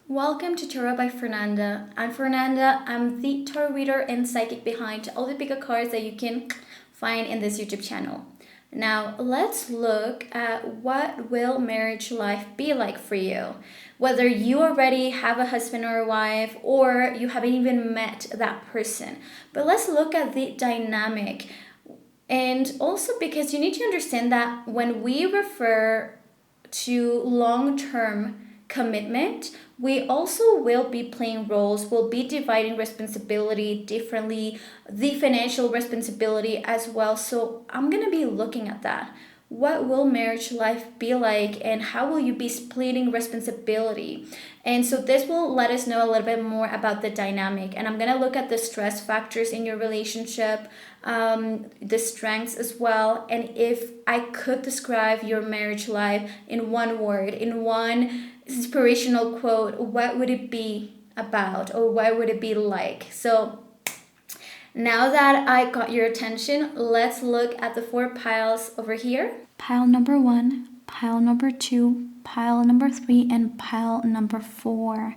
Welcome to Tarot by Fernanda. I'm Fernanda. I'm the tarot reader and psychic behind all the pick cards that you can find in this YouTube channel. Now, let's look at what will marriage life be like for you. Whether you already have a husband or a wife or you haven't even met that person. But let's look at the dynamic. And also because you need to understand that when we refer to long-term commitment, we also will be playing roles, will be dividing responsibility differently, the financial responsibility as well. So I'm going to be looking at that. What will marriage life be like, and how will you be splitting responsibility? And so this will let us know a little bit more about the dynamic. And I'm going to look at the stress factors in your relationship, the strengths as well. And if I could describe your marriage life in one word, in one inspirational quote, what would it be about, or what would it be like? So now that I got your attention, let's look at the 4 piles over here. Pile number 1, pile number 2, pile number 3, and pile number 4.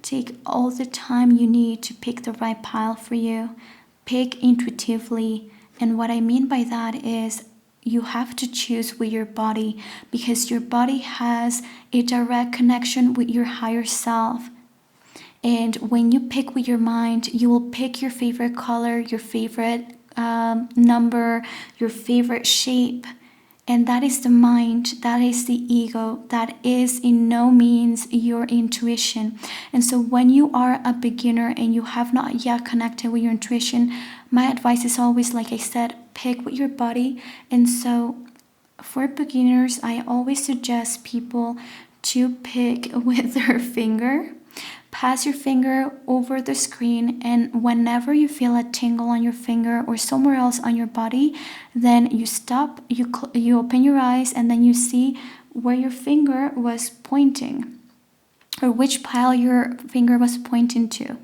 Take all the time you need to pick the right pile for you. Pick intuitively. And what I mean by that is you have to choose with your body, because your body has a direct connection with your higher self. And when you pick with your mind, you will pick your favorite color, your favorite number, your favorite shape. And that is the mind, that is the ego, that is in no means your intuition. And so when you are a beginner and you have not yet connected with your intuition, my advice is always, like I said, pick with your body. And so for beginners, I always suggest people to pick with their finger. Pass your finger over the screen, and whenever you feel a tingle on your finger or somewhere else on your body, then you stop, you open your eyes, and then you see where your finger was pointing, or which pile your finger was pointing to.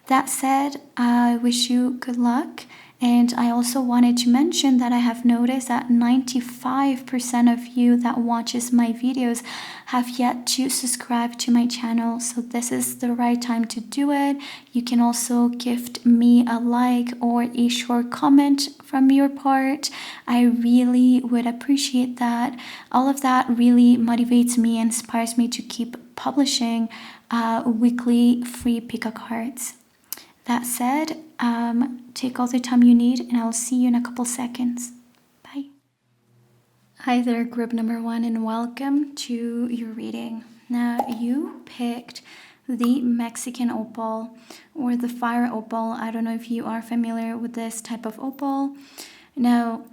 That said, I wish you good luck. And I also wanted to mention that I have noticed that 95% of you that watches my videos have yet to subscribe to my channel. So this is the right time to do it. You can also gift me a like or a short comment from your part. I really would appreciate that. All of that really motivates me and inspires me to keep publishing weekly free pick cards. That said, take all the time you need, and I'll see you in a couple seconds. Bye. Hi there, group number 1, and welcome to your reading. Now, you picked the Mexican opal or the fire opal. I don't know if you are familiar with this type of opal. Now,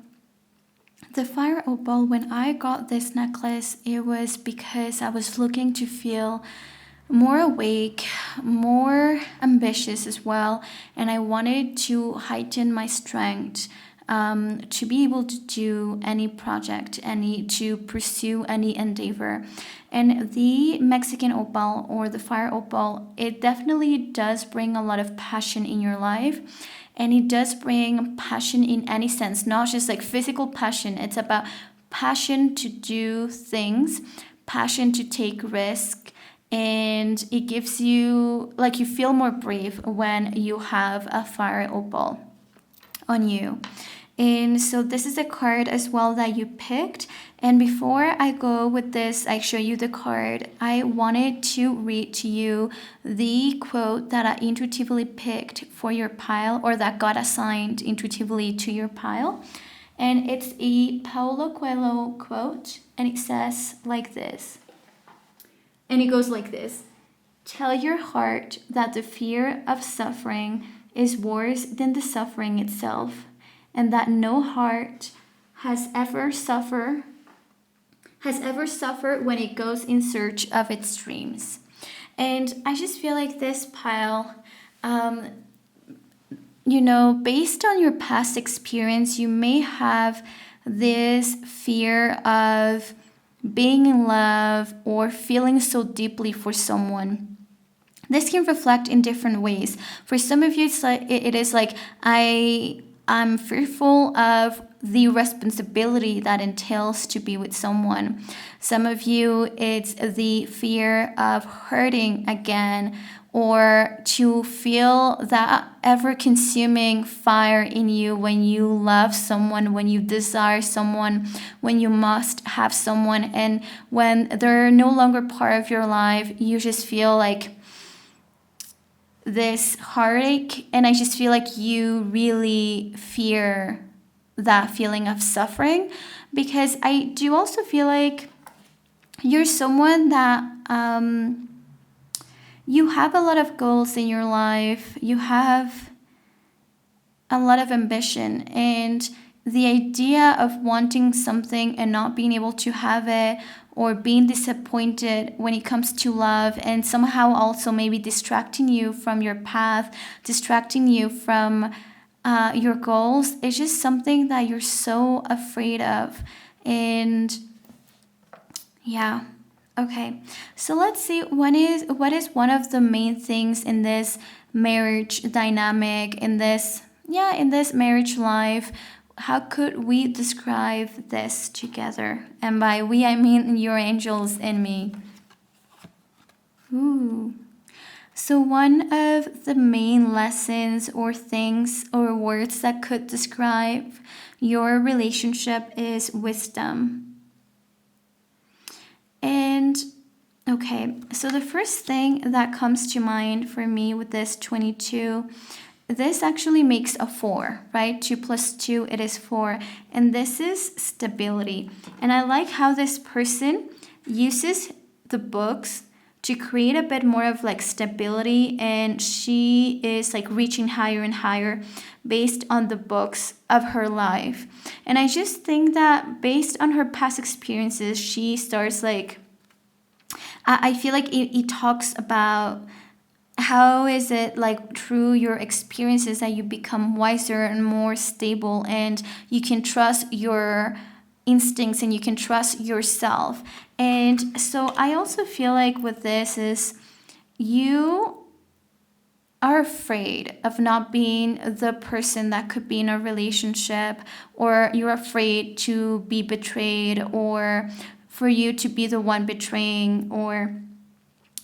the fire opal, when I got this necklace, it was because I was looking to feel more awake, more ambitious as well, and I wanted to heighten my strength to be able to do any project, to pursue any endeavor. And the Mexican opal or the fire opal, it definitely does bring a lot of passion in your life. And it does bring passion in any sense, not just like physical passion. It's about passion to do things, passion to take risks. And it gives you, like, you feel more brave when you have a fire opal on you. And so this is a card as well that you picked. And before I go with this, I show you the card, I wanted to read to you the quote that I intuitively picked for your pile, or that got assigned intuitively to your pile. And it's a Paulo Coelho quote, and it says like this. And it goes like this: tell your heart that the fear of suffering is worse than the suffering itself, and that no heart has ever suffered when it goes in search of its dreams. And I just feel like this pile, based on your past experience, you may have this fear of being in love or feeling so deeply for someone. This can reflect in different ways. For some of you, it is like, I I'm fearful of the responsibility that entails to be with someone. Some of you, it's the fear of hurting again, or to feel that ever consuming fire in you when you love someone, when you desire someone, when you must have someone, and when they're no longer part of your life, you just feel like this heartache. And I just feel like you really fear that feeling of suffering, because I do also feel like you're someone that you have a lot of goals in your life, you have a lot of ambition, and the idea of wanting something and not being able to have it, or being disappointed when it comes to love, and somehow also maybe distracting you from your path, distracting you from your goals, is just something that you're so afraid of. And yeah. Okay. So let's see, what is one of the main things in this marriage dynamic, in this marriage life? How could we describe this together? And by we, I mean your angels and me. Ooh. So one of the main lessons or things or words that could describe your relationship is wisdom. And okay, so the first thing that comes to mind for me with this 22, this actually makes a 4, right? 2 plus 2, it is 4. And this is stability. And I like how this person uses the books to create a bit more of like stability, and she is like reaching higher and higher based on the books of her life. And I just think that based on her past experiences, she starts like, I feel like it talks about how is it like through your experiences that you become wiser and more stable, and you can trust your instincts and you can trust yourself. And so I also feel like with this is, you are afraid of not being the person that could be in a relationship, or you're afraid to be betrayed, or for you to be the one betraying, or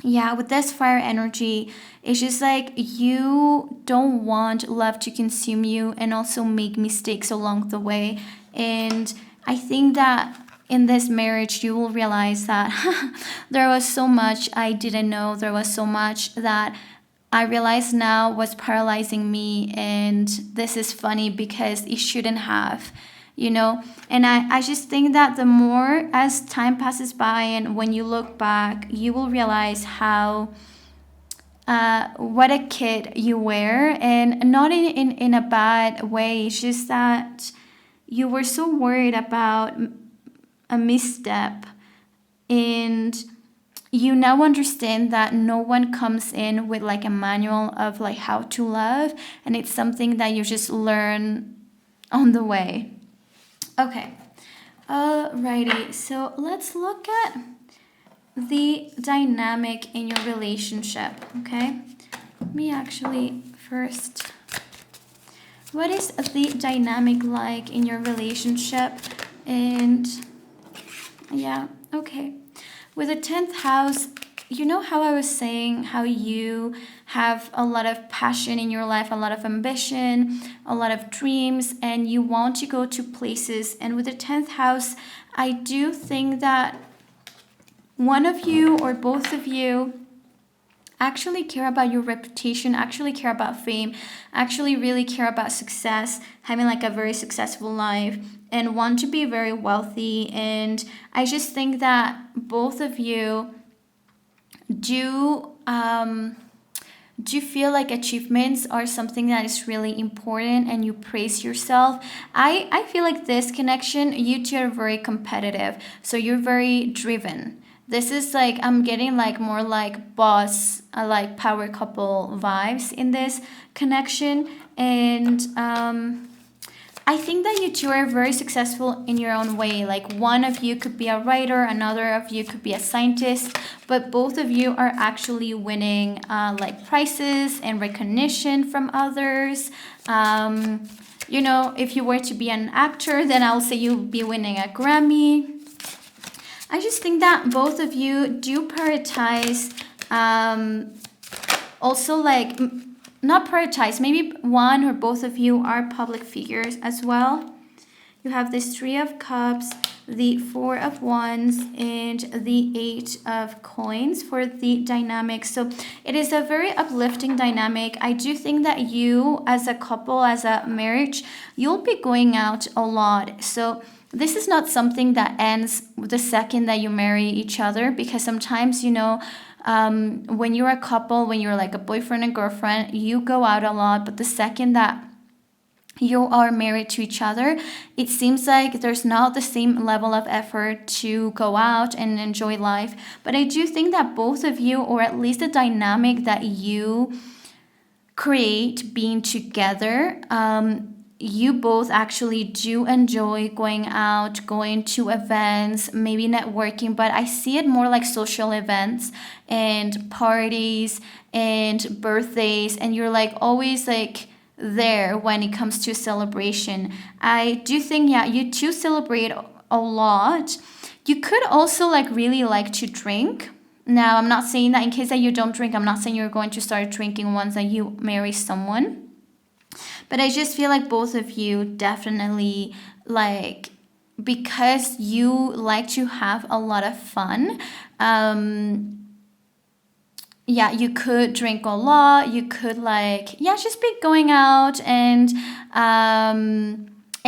yeah, with this fire energy, it's just like you don't want love to consume you and also make mistakes along the way. And I think that in this marriage, you will realize that there was so much I didn't know. There was so much that I realize now was paralyzing me. And this is funny because it shouldn't have, you know. And I just think that the more as time passes by and when you look back, you will realize how what a kid you were, and not in a bad way. It's just that you were so worried about a misstep, and you now understand that no one comes in with like a manual of like how to love, and it's something that you just learn on the way. Okay, alrighty, so let's look at the dynamic in your relationship, okay? Let me actually first, what is the dynamic like in your relationship? And yeah, okay. With the 10th house, you know how I was saying how you have a lot of passion in your life, a lot of ambition, a lot of dreams, and you want to go to places. And with the 10th house, I do think that one of you or both of you actually care about your reputation, actually care about fame, actually really care about success, having like a very successful life, and want to be very wealthy. And I just think that both of you do you feel like achievements are something that is really important and you praise yourself? I feel like this connection, you two are very competitive, so you're very driven. This is like, I'm getting like more like boss, like power couple vibes in this connection. And I think that you two are very successful in your own way. Like one of you could be a writer, another of you could be a scientist, but both of you are actually winning like prizes and recognition from others. you know, if you were to be an actor, then I'll say you'll be winning a Grammy. I just think that both of you do prioritize, also like, not prioritize, maybe one or both of you are public figures as well. You have this 3 of Cups, the 4 of Wands, and the 8 of Coins for the dynamic. So it is a very uplifting dynamic. I do think that you as a couple, as a marriage, you'll be going out a lot. So this is not something that ends the second that you marry each other, because sometimes, you know, when you're a couple, when you're like a boyfriend and girlfriend, you go out a lot, but the second that you are married to each other, it seems like there's not the same level of effort to go out and enjoy life. But I do think that both of you, or at least the dynamic that you create being together, you both actually do enjoy going out, going to events, maybe networking, but I see it more like social events and parties and birthdays, and you're like always like there when it comes to celebration. I do think, yeah, you two celebrate a lot. You could also like really like to drink. Now, I'm not saying that in case that you don't drink, I'm not saying you're going to start drinking once that you marry someone. But I just feel like both of you definitely like, because you like to have a lot of fun. Yeah, you could drink a lot. You could like, yeah, just be going out and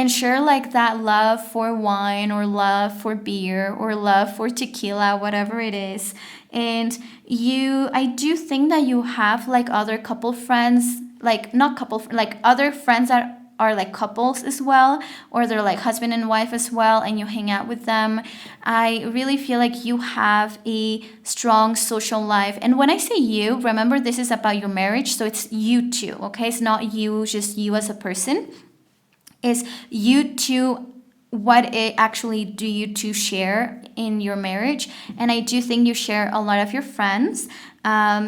share like that love for wine or love for beer or love for tequila, whatever it is. And I do think that you have like other couple friends, like not couple, like other friends that are like couples as well, or they're like husband and wife as well, and you hang out with them. I really feel like you have a strong social life. And when I say you, remember this is about your marriage, so it's you two, okay? It's not you, just you as a person. It's you two, what it actually do you two share in your marriage. And I do think you share a lot of your friends.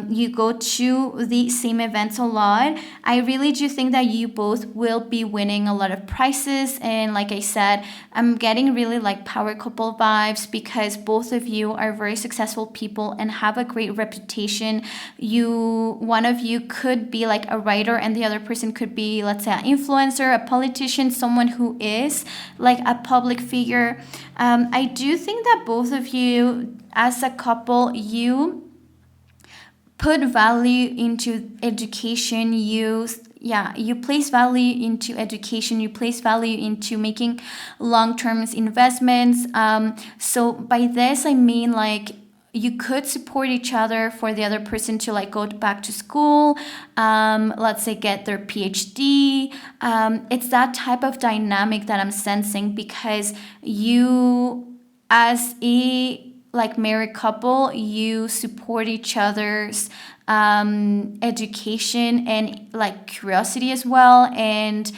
You go to the same events a lot. I really do think that you both will be winning a lot of prizes. And like I said, I'm getting really like power couple vibes, because both of you are very successful people and have a great reputation. One of you could be like a writer, and the other person could be, let's say, an influencer, a politician, someone who is like a public figure. I do think that both of you as a couple, you put value into education. You place value into education. You place value into making long-term investments. So by this I mean like you could support each other for the other person to like go back to school, let's say get their PhD. It's that type of dynamic that I'm sensing, because you as a like married couple, you support each other's education and like curiosity as well, and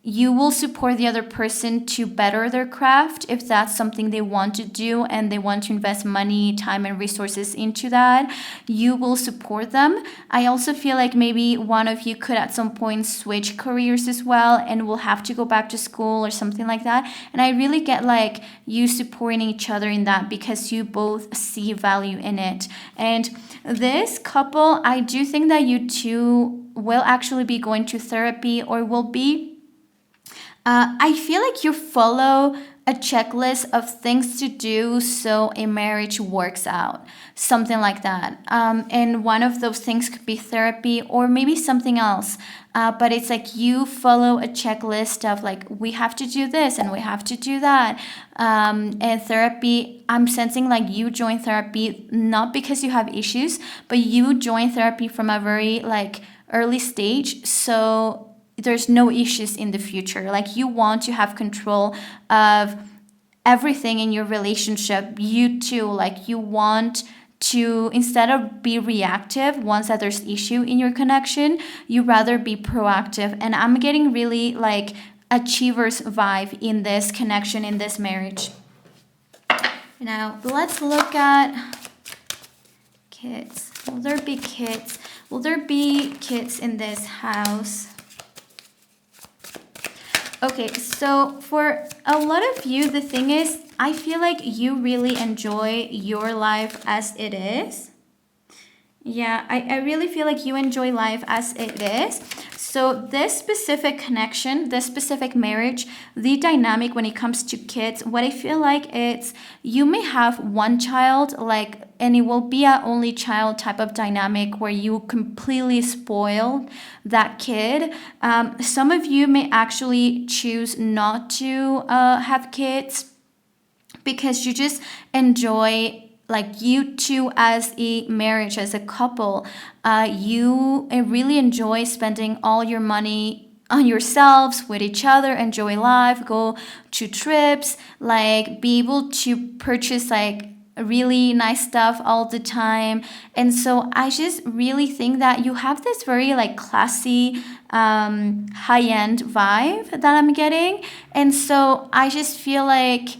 you will support the other person to better their craft if that's something they want to do and they want to invest money, time, and resources into that. You will support them. I also feel like maybe one of you could at some point switch careers as well and will have to go back to school or something like that. And I really get like you supporting each other in that, because you both see value in it. And this couple, I do think that you two will actually be going to therapy, or will be I feel like you follow a checklist of things to do so a marriage works out, something like that. And one of those things could be therapy or maybe something else. But it's like you follow a checklist of like, we have to do this and we have to do that. And therapy, I'm sensing like you join therapy not because you have issues, but you join therapy from a very like early stage. So there's no issues in the future. Like you want to have control of everything in your relationship. You too, like you want to, instead of be reactive once that there's issue in your connection, you rather be proactive. And I'm getting really like achievers vibe in this connection, in this marriage. Now let's look at kids. Will there be kids? Will there be kids in this house? Okay, so for a lot of you, the thing is, I feel like you really enjoy your life as it is. Yeah, I really feel like you enjoy life as it is. So, this specific connection, this specific marriage, the dynamic when it comes to kids, what I feel like it's you may have one child, like, and it will be a only child type of dynamic where you completely spoil that kid. Some of you may actually choose not to have kids because you just enjoy like you two as a marriage as a couple, you really enjoy spending all your money on yourselves with each other, enjoy life, go to trips, like be able to purchase like really nice stuff all the time. And so I just really think that you have this very like classy high-end vibe that I'm getting. And so I just feel like,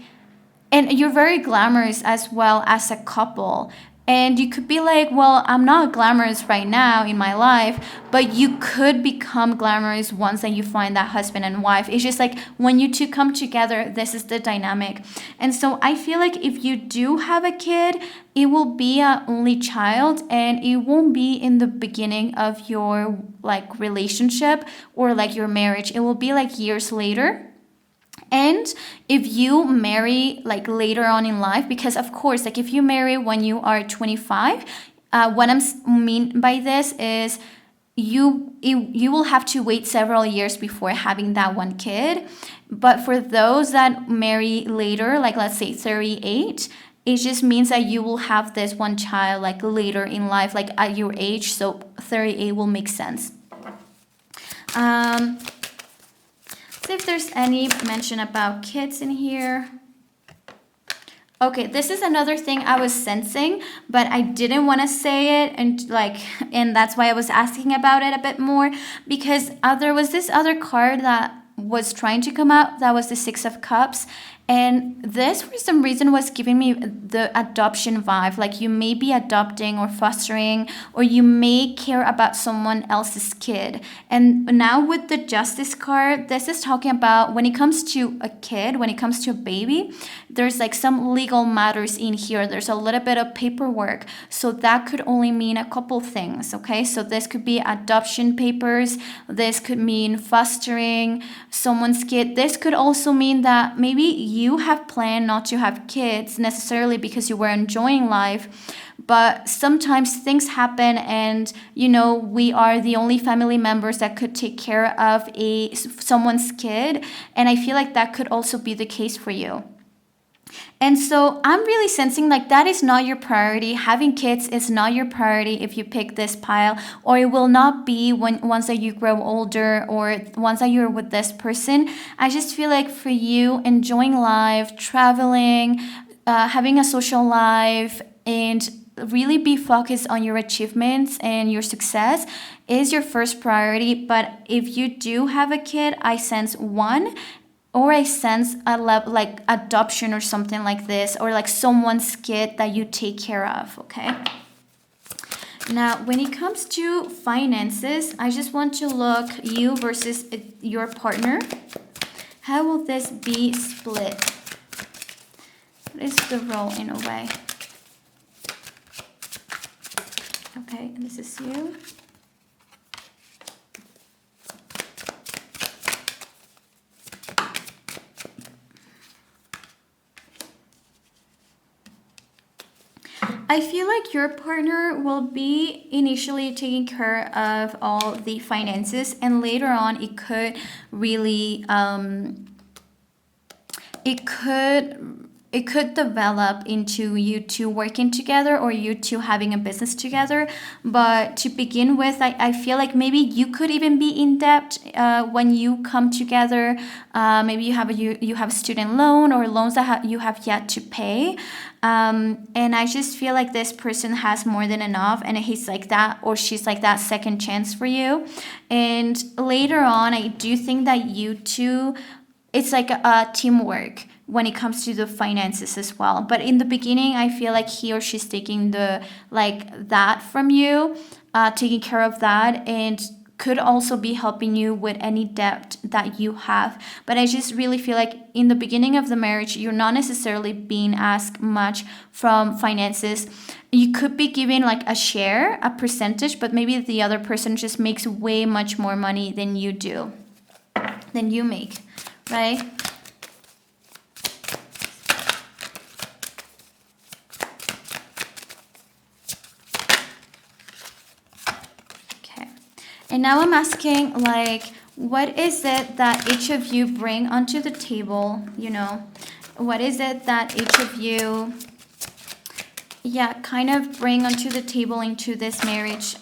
and you're very glamorous as well as a couple. And you could be like, well, I'm not glamorous right now in my life, but you could become glamorous once that you find that husband and wife. It's just like when you two come together, this is the dynamic. And so I feel like if you do have a kid, it will be an only child and it won't be in the beginning of your like relationship or like your marriage. It will be like years later. And if you marry like later on in life, because of course, like if you marry when you are 25, what mean by this is you will have to wait several years before having that one kid. But for those that marry later, like let's say 38, it just means that you will have this one child like later in life, like at your age. So 38 will make sense. See if there's any mention about kids in here. Okay, this is another thing I was sensing, but I didn't want to say it, and that's why I was asking about it a bit more, because there was this other card that was trying to come out, that was the Six of Cups. And this, for some reason, was giving me the adoption vibe. Like you may be adopting or fostering, or you may care about someone else's kid. And now with the Justice card, this is talking about when it comes to a kid, when it comes to a baby, there's like some legal matters in here. There's a little bit of paperwork. So that could only mean a couple things, okay? So this could be adoption papers. This could mean fostering someone's kid. This could also mean that maybe you have planned not to have kids necessarily because you were enjoying life, but sometimes things happen and we are the only family members that could take care of someone's kid, and I feel like that could also be the case for you. And so I'm really sensing like that is not your priority. Having kids is not your priority if you pick this pile, or it will not be once that you grow older or once that you're with this person. I just feel like for you, enjoying life, traveling, having a social life, and really be focused on your achievements and your success is your first priority. But if you do have a kid, I sense one, or I sense like adoption or something like this, or like someone's kid that you take care of, okay? Now, when it comes to finances, I just want to look you versus your partner. How will this be split? What is the role in a way? Okay, this is you. I feel like your partner will be initially taking care of all the finances, and later on it could really it could develop into you two working together or you two having a business together. But to begin with, I feel like maybe you could even be in debt when you come together. Maybe you have a student loan or loans that you have yet to pay. And I just feel like this person has more than enough, and he's like that or she's like that second chance for you. And later on, I do think that you two, it's like a teamwork when it comes to the finances as well. But in the beginning, I feel like he or she's taking that from you, taking care of that, and could also be helping you with any debt that you have. But I just really feel like in the beginning of the marriage, you're not necessarily being asked much from finances. You could be giving like a share, a percentage, but maybe the other person just makes way much more money than you do, than you make, right? And now I'm asking, like, what is it that each of you bring onto the table, you know? What is it that each of you, yeah, kind of bring onto the table into this marriage?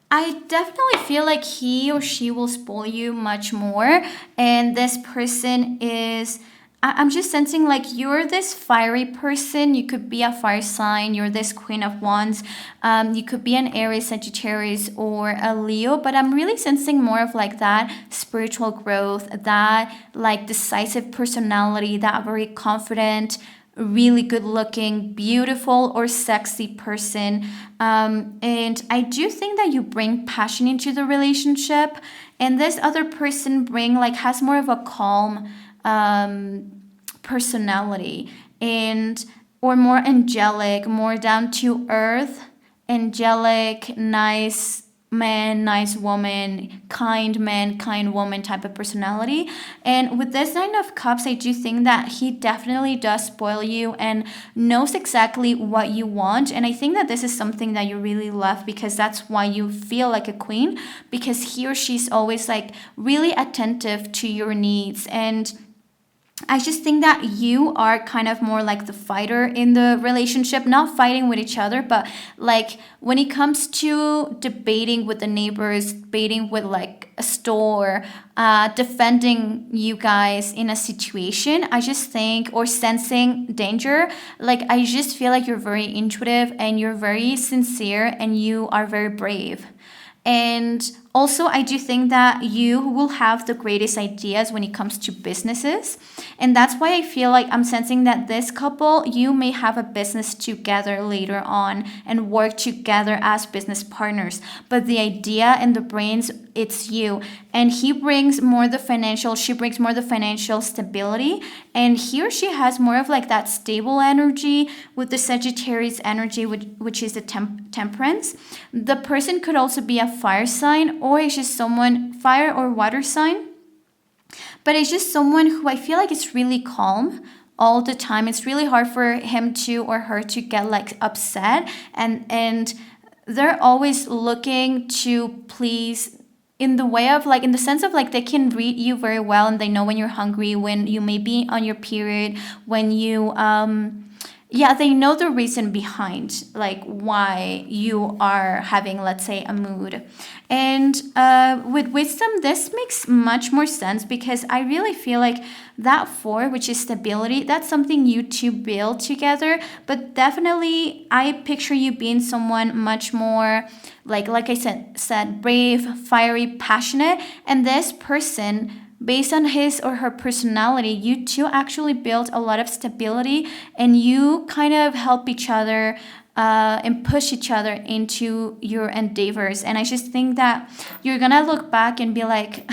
I definitely feel like he or she will spoil you much more. And this person is, I'm just sensing like you're this fiery person. You could be a fire sign. You're this Queen of Wands. You could be an Aries, Sagittarius, or a Leo. But I'm really sensing more of like that spiritual growth, that like decisive personality, that very confident, really good looking, beautiful, or sexy person. And I do think that you bring passion into the relationship, and this other person has more of a calm personality, and or more angelic, more down to earth, angelic, nice man, kind woman type of personality. And with this Nine of Cups, I do think that he definitely does spoil you and knows exactly what you want. And I think that this is something that you really love, because that's why you feel like a queen, because he or she's always like really attentive to your needs. And I just think that you are kind of more like the fighter in the relationship, not fighting with each other, but like when it comes to debating with the neighbors, debating with like a store, defending you guys in a situation, I just think, or sensing danger, like I just feel like you're very intuitive and you're very sincere and you are very brave. And also, I do think that you will have the greatest ideas when it comes to businesses. And that's why I feel like I'm sensing that this couple, you may have a business together later on and work together as business partners. But the idea and the brains, it's you. And he brings more the financial, she brings more the financial stability. And he or she has more of like that stable energy with the Sagittarius energy, which is the temperance. The person could also be a fire sign, or it's just someone, fire or water sign. But it's just someone who I feel like is really calm all the time. It's really hard for him to or her to get like upset, and they're always looking to please, in the way of like, in the sense of like they can read you very well, and they know when you're hungry, when you may be on your period, when you yeah, they know the reason behind like why you are having, let's say, a mood. And with wisdom, this makes much more sense, because I really feel like that four, which is stability, that's something you two build together. But definitely I picture you being someone much more like I said, brave, fiery, passionate. And this person, based on his or her personality, you two actually build a lot of stability, and you kind of help each other and push each other into your endeavors. And I just think that you're gonna look back and be like,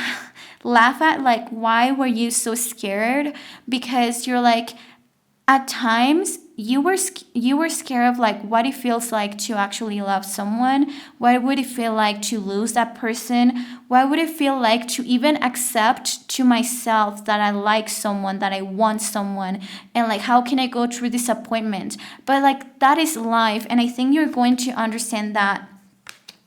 laugh at like, why were you so scared? Because you're like, at times you were scared of like what it feels like to actually love someone. What would it feel like to lose that person? What would it feel like to even accept to myself that I like someone, that I want someone, and like how can I go through disappointment? But like that is life, and I think you're going to understand that.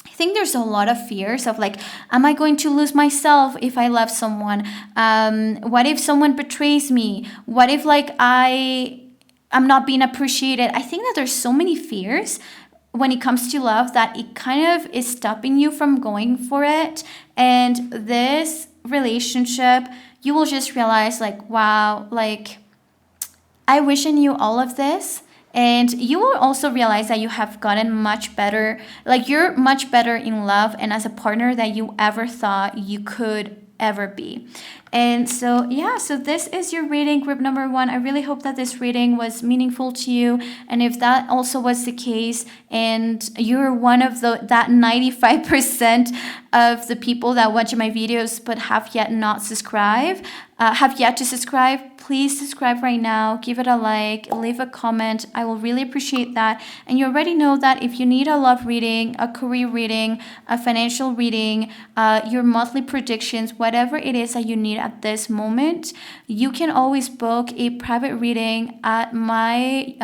I think there's a lot of fears of like, am I going to lose myself if I love someone? What if someone betrays me? What if like I'm not being appreciated? I think that there's so many fears when it comes to love that it kind of is stopping you from going for it. And this relationship, you will just realize like, wow, like I wish I knew all of this. And you will also realize that you have gotten much better, like you're much better in love and as a partner than you ever thought you could ever be. And so, yeah, so this is your reading, group number 1. I really hope that this reading was meaningful to you. And if that also was the case, and you're one of that 95% of the people that watch my videos but have yet to subscribe, please subscribe right now, give it a like, leave a comment. I will really appreciate that. And you already know that if you need a love reading, a career reading, a financial reading, your monthly predictions, whatever it is that you need at this moment, you can always book a private reading at my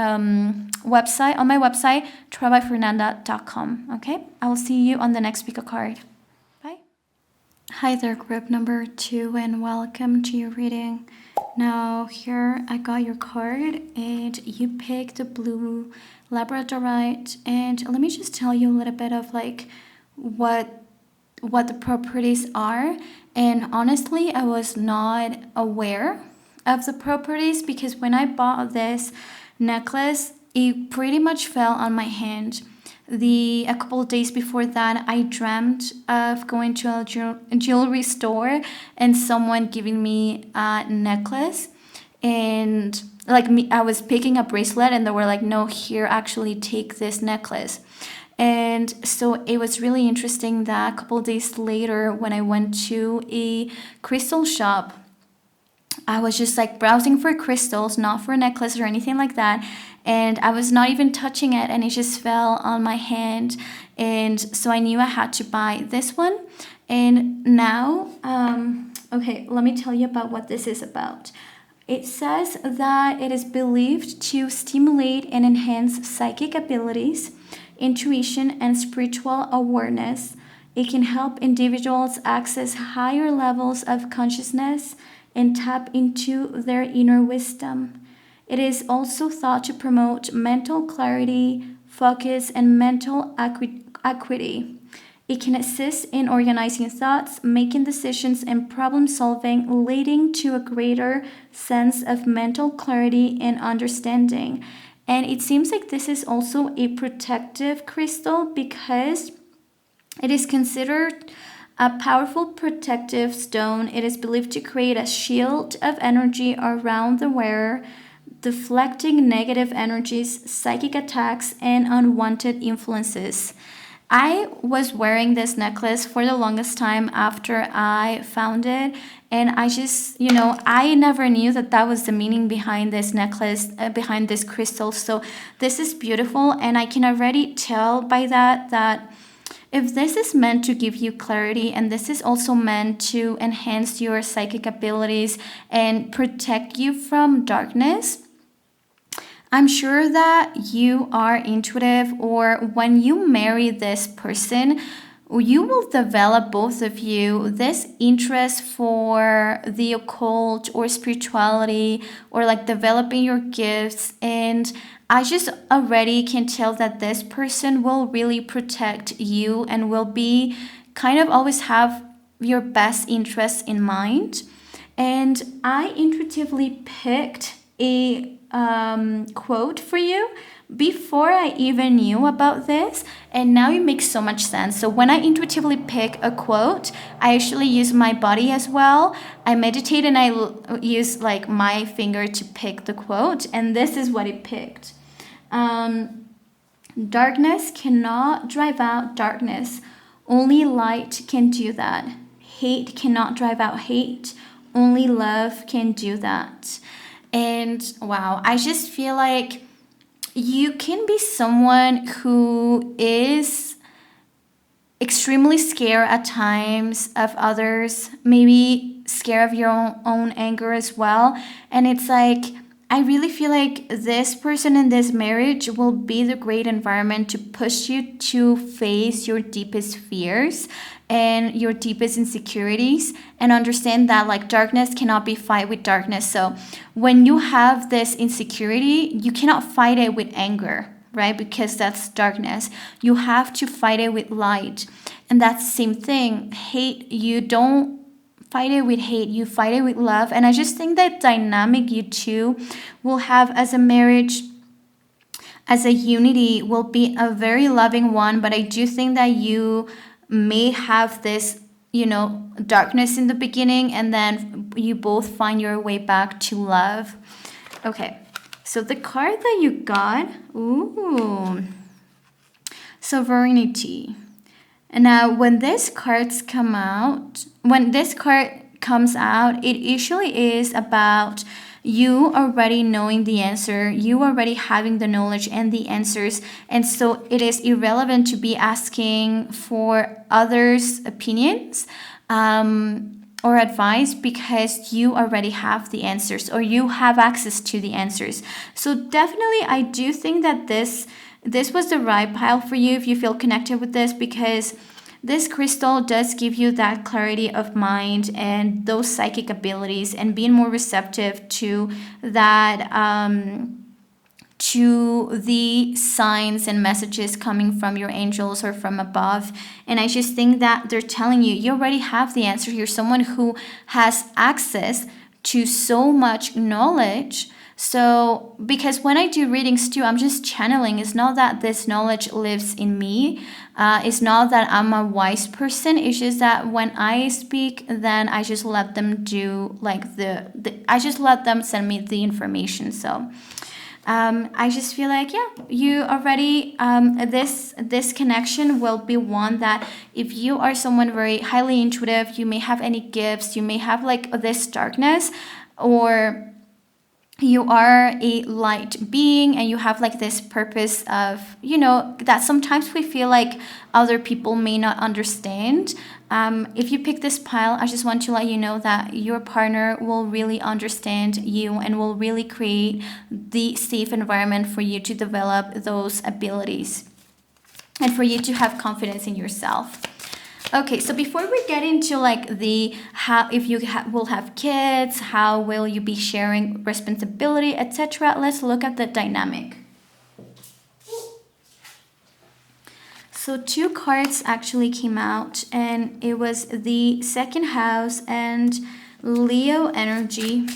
website, trybyfernanda.com. Okay, I will see you on the next pick a card. Bye. Hi there, group number 2, and welcome to your reading. Now here I got your card, and you picked the blue labradorite. And let me just tell you a little bit of like what the properties are. And honestly, I was not aware of the properties because when I bought this necklace, it pretty much fell on my hand. A couple of days before that, I dreamt of going to a jewelry store and someone giving me a necklace. And like me, I was picking a bracelet and they were like, no, here, actually take this necklace. And so it was really interesting that a couple of days later, when I went to a crystal shop, I was just like browsing for crystals, not for a necklace or anything like that. And I was not even touching it, and it just fell on my hand. And so I knew I had to buy this one. And now, okay, let me tell you about what this is about. It says that it is believed to stimulate and enhance psychic abilities, intuition, and spiritual awareness. It can help individuals access higher levels of consciousness and tap into their inner wisdom. It is also thought to promote mental clarity, focus, and mental acuity. It can assist in organizing thoughts, making decisions, and problem solving, leading to a greater sense of mental clarity and understanding. And it seems like this is also a protective crystal because it is considered a powerful protective stone. It is believed to create a shield of energy around the wearer, deflecting negative energies, psychic attacks, and unwanted influences. I was wearing this necklace for the longest time after I found it, and I just, I never knew that was the meaning behind this necklace, behind this crystal. So this is beautiful, and I can already tell by that if this is meant to give you clarity, and this is also meant to enhance your psychic abilities and protect you from darkness, I'm sure that you are intuitive, or when you marry this person, you will develop, both of you, this interest for the occult or spirituality, or like developing your gifts. And I just already can tell that this person will really protect you and will be kind of always have your best interests in mind. And I intuitively picked a quote for you before I even knew about this, and now it makes so much sense. So when I intuitively pick a quote, I actually use my body as well. I meditate and I use like my finger to pick the quote, and this is what it picked. Darkness cannot drive out darkness. Only light can do that. Hate cannot drive out hate. Only love can do that. And wow, I just feel like you can be someone who is extremely scared at times of others, maybe scared of your own anger as well. And it's like, I really feel like this person in this marriage will be the great environment to push you to face your deepest fears and your deepest insecurities, and understand that like darkness cannot be fight with darkness. So when you have this insecurity, you cannot fight it with anger, right? Because that's darkness. You have to fight it with light. And that's the same thing. Hate, you don't fight it with hate, you fight it with love. And I just think that dynamic you two will have as a marriage, as a unity, will be a very loving one. But I do think that you may have this darkness in the beginning, and then you both find your way back to love. Okay, so the card that you got, ooh, sovereignty. And now when this cards come out, when this card comes out, it usually is about you already knowing the answer, you already having the knowledge and the answers, and so it is irrelevant to be asking for others' opinions or advice, because you already have the answers, or you have access to the answers. So definitely I do think that this was the right pile for you if you feel connected with this, because this crystal does give you that clarity of mind and those psychic abilities, and being more receptive to that, to the signs and messages coming from your angels or from above. And I just think that they're telling you, you already have the answer. You're someone who has access to so much knowledge. So, because when I do readings too, I'm just channeling. It's not that this knowledge lives in me. It's not that I'm a wise person. It's just that when I speak, then I just let them do like I just let them send me the information. So, I just feel like, yeah, you already, this connection will be one that if you are someone very highly intuitive, you may have any gifts, you may have like this darkness, or you are a light being and you have like this purpose of, that sometimes we feel like other people may not understand. If you pick this pile, I just want to let you know that your partner will really understand you and will really create the safe environment for you to develop those abilities and for you to have confidence in yourself. Okay, so before we get into like the how, if you will have kids, how will you be sharing responsibility, etc., let's look at the dynamic. So 2 cards actually came out, and it was the second house and Leo energy.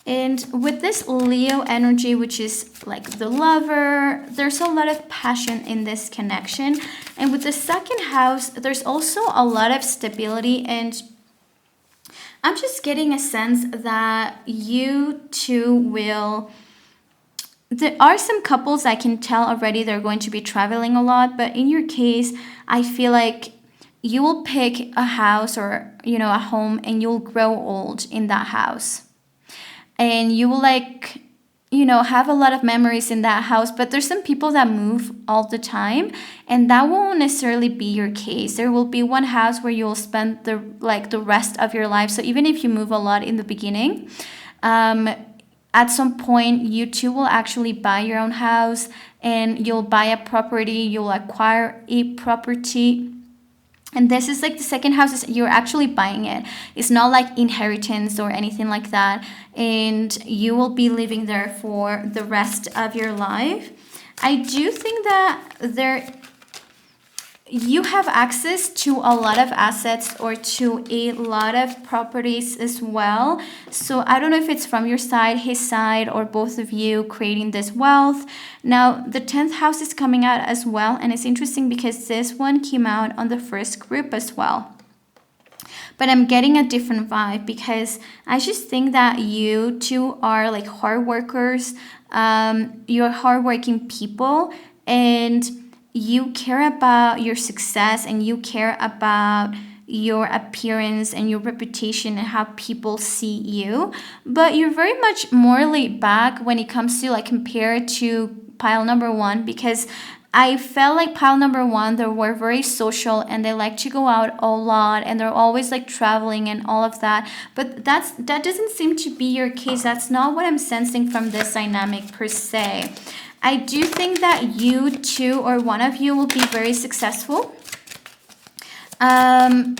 And with this Leo energy, which is like the lover, there's a lot of passion in this connection. And with the second house, there's also a lot of stability. And I'm just getting a sense that you two will... There are some couples I can tell already they're going to be traveling a lot. But in your case, I feel like you will pick a house or, a home, and you'll grow old in that house. And you will have a lot of memories in that house. But there's some people that move all the time, and that won't necessarily be your case. There will be one house where you'll spend the rest of your life. So even if you move a lot in the beginning, at some point you two will actually buy your own house, and you'll buy a property, you'll acquire a property. And this is like the second house, is you're actually buying it. It's not like inheritance or anything like that. And you will be living there for the rest of your life. I do think that you have access to a lot of assets or to a lot of properties as well. So I don't know if it's from your side, his side, or both of you creating this wealth. Now, the 10th house is coming out as well. And it's interesting because this one came out on the first group as well. But I'm getting a different vibe, because I just think that you two are like hard workers. You're hardworking people, and you care about your success, and you care about your appearance and your reputation and how people see you. But you're very much more laid back when it comes to compared to pile number 1, because I felt like pile number 1, they were very social and they like to go out a lot, and they're always traveling and all of that. But that doesn't seem to be your case. That's not what I'm sensing from this dynamic per se. I do think that you two, or one of you, will be very successful. And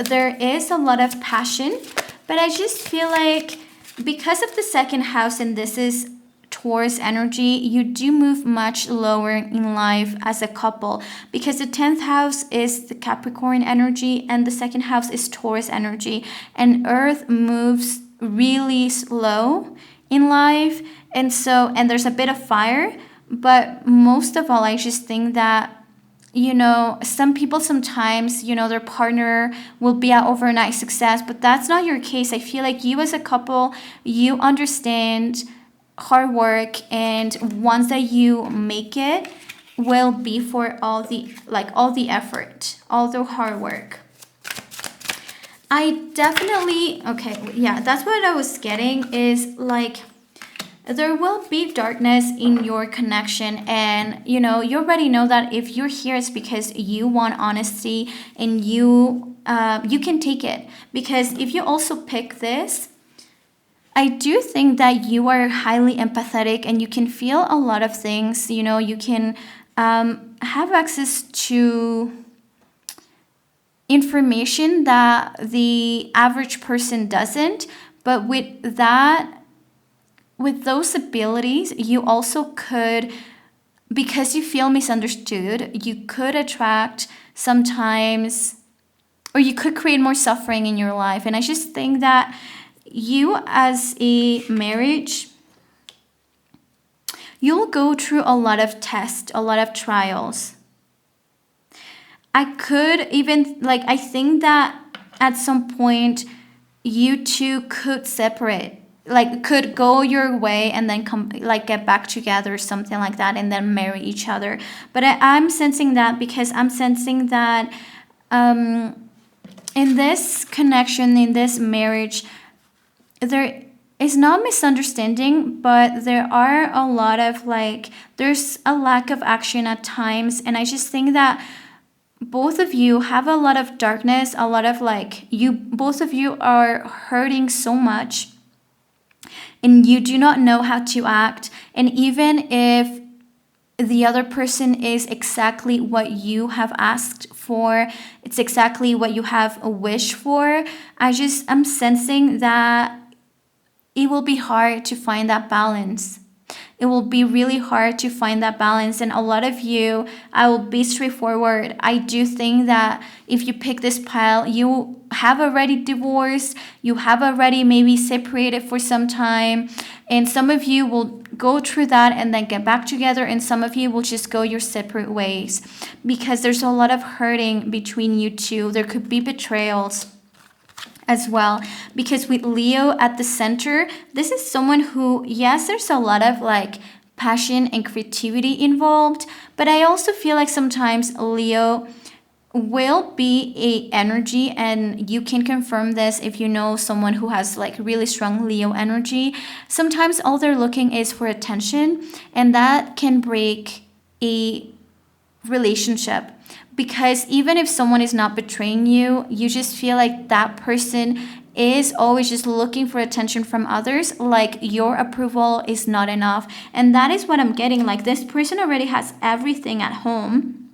there is a lot of passion, but I just feel like because of the second house, and this is Taurus energy, you do move much lower in life as a couple, because the 10th house is the Capricorn energy and the second house is Taurus energy, and Earth moves really slow in life. And there's a bit of fire, but most of all, I just think that some people sometimes, their partner will be an overnight success, but that's not your case. I feel like you as a couple, you understand hard work, and once that you make it, will be for all the effort, all the hard work. I definitely, okay, yeah, that's what I was getting is like, there will be darkness in your connection, and you already know that if you're here, it's because you want honesty, and you can take it. Because if you also pick this, I do think that you are highly empathetic, and you can feel a lot of things. You can have access to information that the average person doesn't. But with those abilities, you also could, because you feel misunderstood, you could attract sometimes, or you could create more suffering in your life. And I just think that you as a marriage, you'll go through a lot of tests, a lot of trials. I think that at some point you two could separate, like could go your way and then come, like get back together or something like that, and then marry each other. But I'm sensing that, because I'm sensing that in this connection, in this marriage, there is not misunderstanding, but there are a lot of there's a lack of action at times. And I just think that both of you have a lot of darkness, a lot of both of you are hurting so much, and you do not know how to act. And even if the other person is exactly what you have asked for, it's exactly what you have a wish for, I'm sensing that it will be hard to find that balance. It will be really hard to find that balance. And a lot of you, I will be straightforward, I do think that if you pick this pile, you have already divorced, you have already maybe separated for some time, and some of you will go through that and then get back together, and some of you will just go your separate ways, because there's a lot of hurting between you two. There could be betrayals as well, because with Leo at the center, this is someone who, yes, there's a lot of passion and creativity involved, but I also feel like sometimes Leo will be a energy, and you can confirm this if you know someone who has really strong Leo energy. Sometimes all they're looking is for attention, and that can break a relationship, because even if someone is not betraying you, you just feel like that person is always just looking for attention from others, like your approval is not enough. And that is what I'm getting, this person already has everything at home,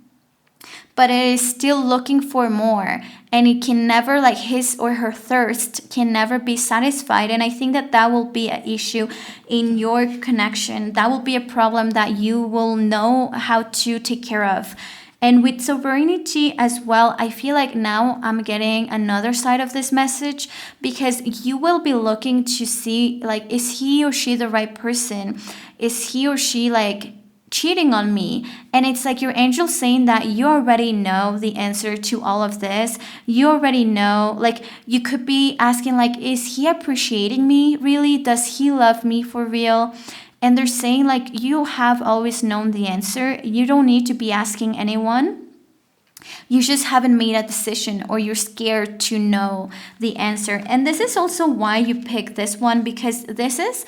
but it is still looking for more, and it can never, his or her thirst can never be satisfied. And I think that that will be an issue in your connection. That will be a problem that you will know how to take care of. And with sovereignty as well, I feel like now I'm getting another side of this message, because you will be looking to see, is he or she the right person? Is he or she cheating on me? And it's your angel saying that you already know the answer to all of this. You already know, you could be asking, is he appreciating me really? Does he love me for real? And they're saying you have always known the answer. You don't need to be asking anyone. You just haven't made a decision, or you're scared to know the answer. And this is also why you pick this one, because this is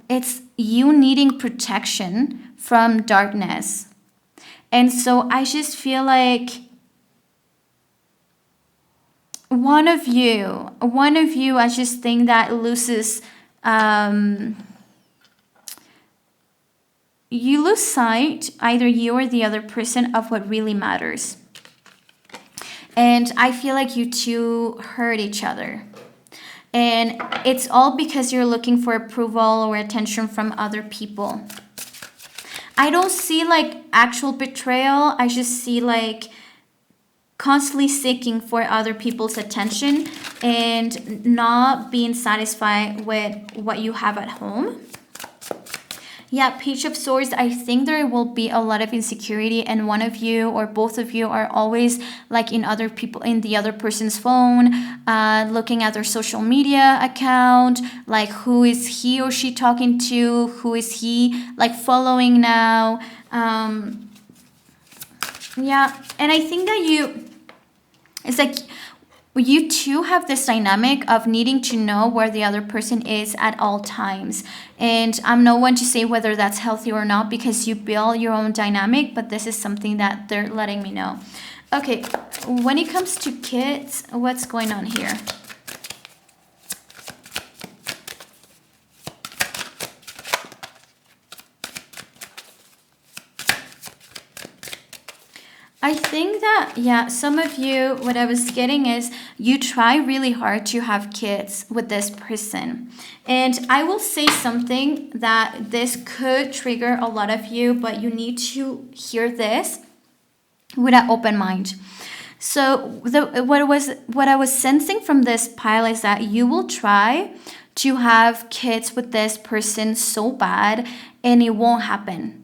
it's you needing protection from darkness. And so I just feel like one of you, I just think that loses you lose sight, either you or the other person, of what really matters. And I feel like you two hurt each other. And it's all because you're looking for approval or attention from other people. I don't see actual betrayal. I just see constantly seeking for other people's attention and not being satisfied with what you have at home. Yeah, Page of Swords, I think there will be a lot of insecurity, and one of you or both of you are always like in the other person's phone, looking at their social media account, like who is he or she talking to, who is he like following now. Yeah, and I think that it's like you two have this dynamic of needing to know where the other person is at all times. And I'm no one to say whether that's healthy or not because you build your own dynamic, but this is something that they're letting me know. Okay, when it comes to kids, what's going on here? I think that, yeah, some of you, what I was getting is you try really hard to have kids with this person. And I will say something that this could trigger a lot of you, but you need to hear this with an open mind. So what I was sensing from this pile is that you will try to have kids with this person so bad and it won't happen.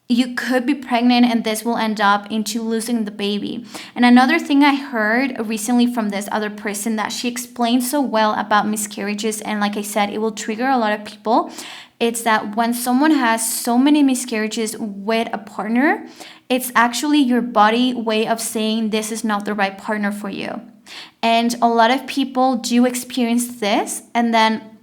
You could be pregnant and this will end up into losing the baby. And another thing I heard recently from this other person that she explained so well about miscarriages, and like I said, it will trigger a lot of people. It's that when someone has so many miscarriages with a partner, it's actually your body way of saying this is not the right partner for you. And a lot of people do experience this and then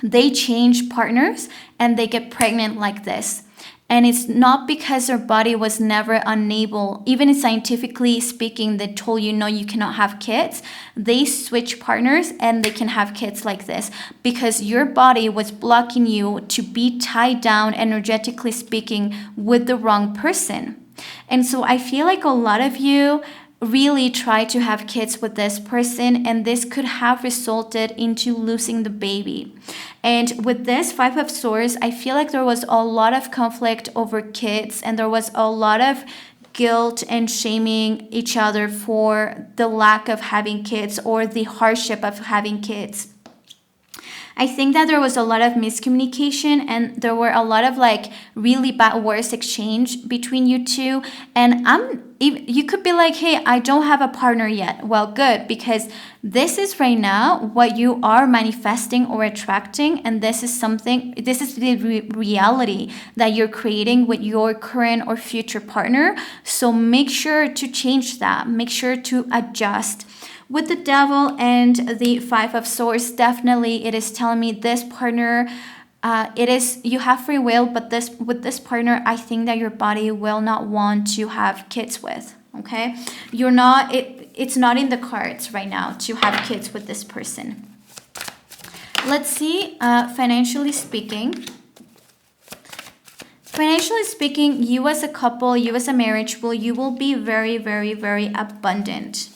they change partners and they get pregnant like this. And it's not because their body was never unable, even scientifically speaking, they told you, no, you cannot have kids. They switch partners and they can have kids like this because your body was blocking you to be tied down, energetically speaking, with the wrong person. And so I feel like a lot of you really try to have kids with this person and this could have resulted into losing the baby. And with this Five of Swords, I feel like there was a lot of conflict over kids and there was a lot of guilt and shaming each other for the lack of having kids or the hardship of having kids. I think that there was a lot of miscommunication and there were a lot of like really bad words exchanged between you two. And you could be like, hey, I don't have a partner yet. Well, good, because this is right now what you are manifesting or attracting. And this is the reality that you're creating with your current or future partner. So make sure to change that. Make sure to adjust. With the Devil and the Five of Swords, definitely it is telling me this partner, you have free will, but with this partner, I think that your body will not want to have kids with. Okay, it's not in the cards right now to have kids with this person. Let's see, financially speaking. Financially speaking, you as a couple, you as a marriage, you will be very, very, very abundant.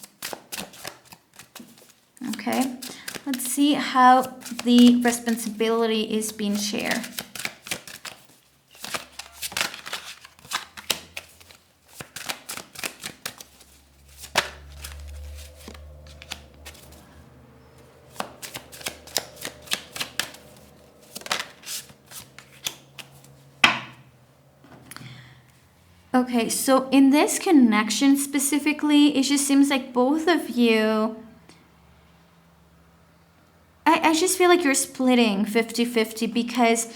Okay, let's see how the responsibility is being shared. Okay, so in this connection specifically, it just seems like both of you, I just feel like you're splitting 50-50 because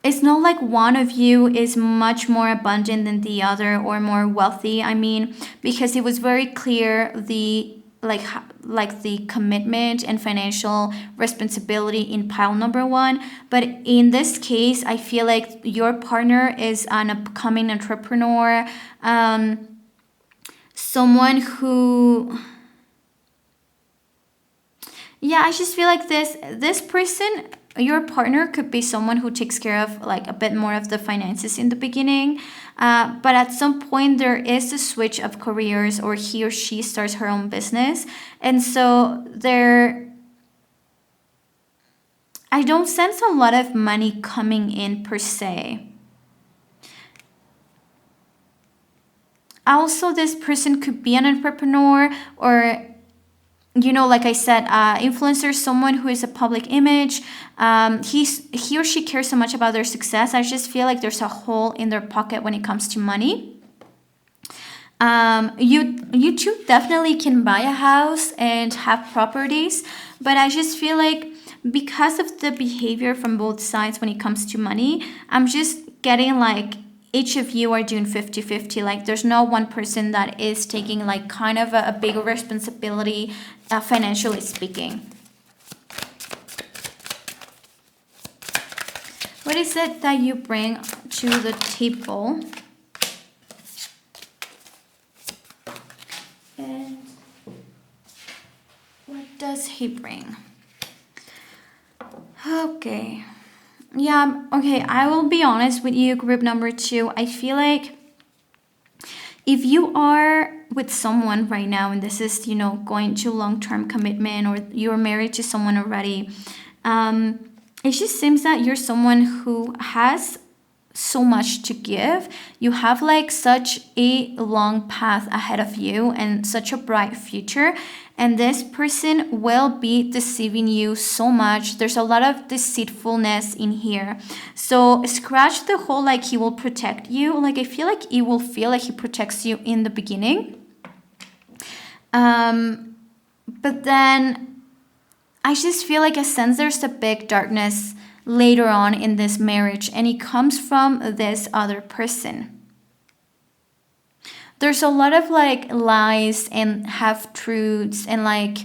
it's not like one of you is much more abundant than the other or more wealthy. I mean, because it was very clear the the commitment and financial responsibility in pile number one. But in this case, I feel like your partner is an upcoming entrepreneur, someone who, yeah, I just feel like this person, your partner, could be someone who takes care of like a bit more of the finances in the beginning, but at some point there is a switch of careers or he or she starts her own business, and so I don't sense a lot of money coming in per se. Also, this person could be an entrepreneur, or like I said, influencer, someone who is a public image. He or she cares so much about their success. I just feel like there's a hole in their pocket when it comes to money. You too definitely can buy a house and have properties, but I just feel like because of the behavior from both sides when it comes to money, I'm just getting like each of you are doing 50-50. Like there's no one person that is taking like kind of a bigger responsibility, financially speaking. What is it that you bring to the table? And what does he bring? Okay. Yeah, okay, I will be honest with you, group number 2. I feel like if you are with someone right now and this is, going to long-term commitment, or you're married to someone already, it just seems that you're someone who has so much to give. You have like such a long path ahead of you and such a bright future, and this person will be deceiving you so much. There's a lot of deceitfulness in here, so scratch the whole like he will protect you. Like I feel like he will feel like he protects you in the beginning, but then I just feel like I sense there's a big darkness later on in this marriage, and it comes from this other person. There's a lot of like lies and half truths and like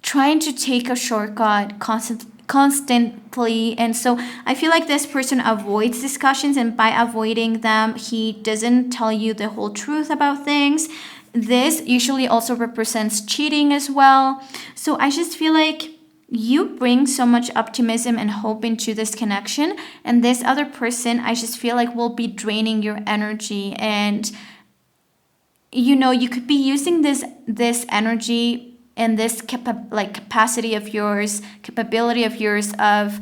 trying to take a shortcut constantly. And so I feel like this person avoids discussions, and by avoiding them, he doesn't tell you the whole truth about things. This usually also represents cheating as well. So I just feel like you bring so much optimism and hope into this connection, and this other person, I just feel like, will be draining your energy. And you could be using this energy and this capacity of yours, capability of yours of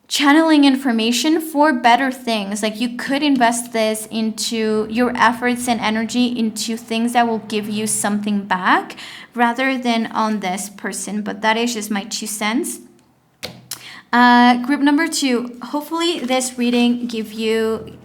channeling information for better things. Like you could invest this into your efforts and energy into things that will give you something back rather than on this person. But that is just my 2 cents. Group number 2, hopefully this reading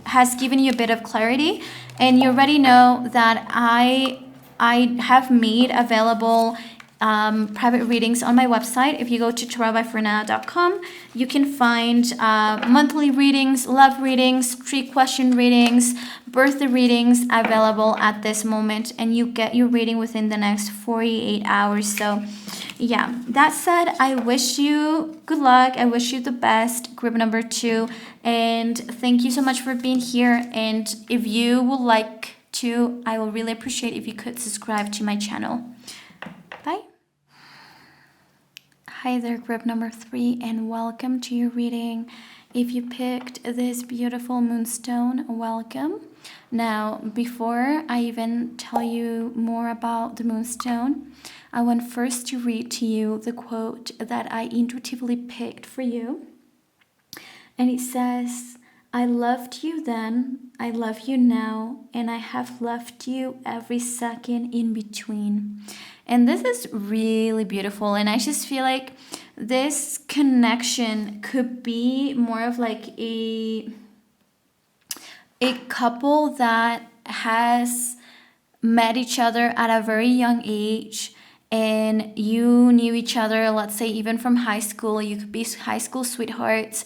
has given you a bit of clarity, and you already know that I have made available private readings on my website. If you go to tarotbyfernanda.com, you can find monthly readings, love readings, 3-question readings, birthday readings available at this moment, and you get your reading within the next 48 hours. So yeah, that said, I wish you good luck. I wish you the best, group number 2, and thank you so much for being here. And if you would like to, I will really appreciate if you could subscribe to my channel. Bye. Hi there, group number 3, and welcome to your reading. If you picked this beautiful moonstone, welcome. Now, before I even tell you more about the moonstone, I want first to read to you the quote that I intuitively picked for you. And it says, "I loved you then, I love you now, and I have loved you every second in between." And this is really beautiful, and I just feel like this connection could be more of like a couple that has met each other at a very young age, and you knew each other, let's say even from high school. You could be high school sweethearts,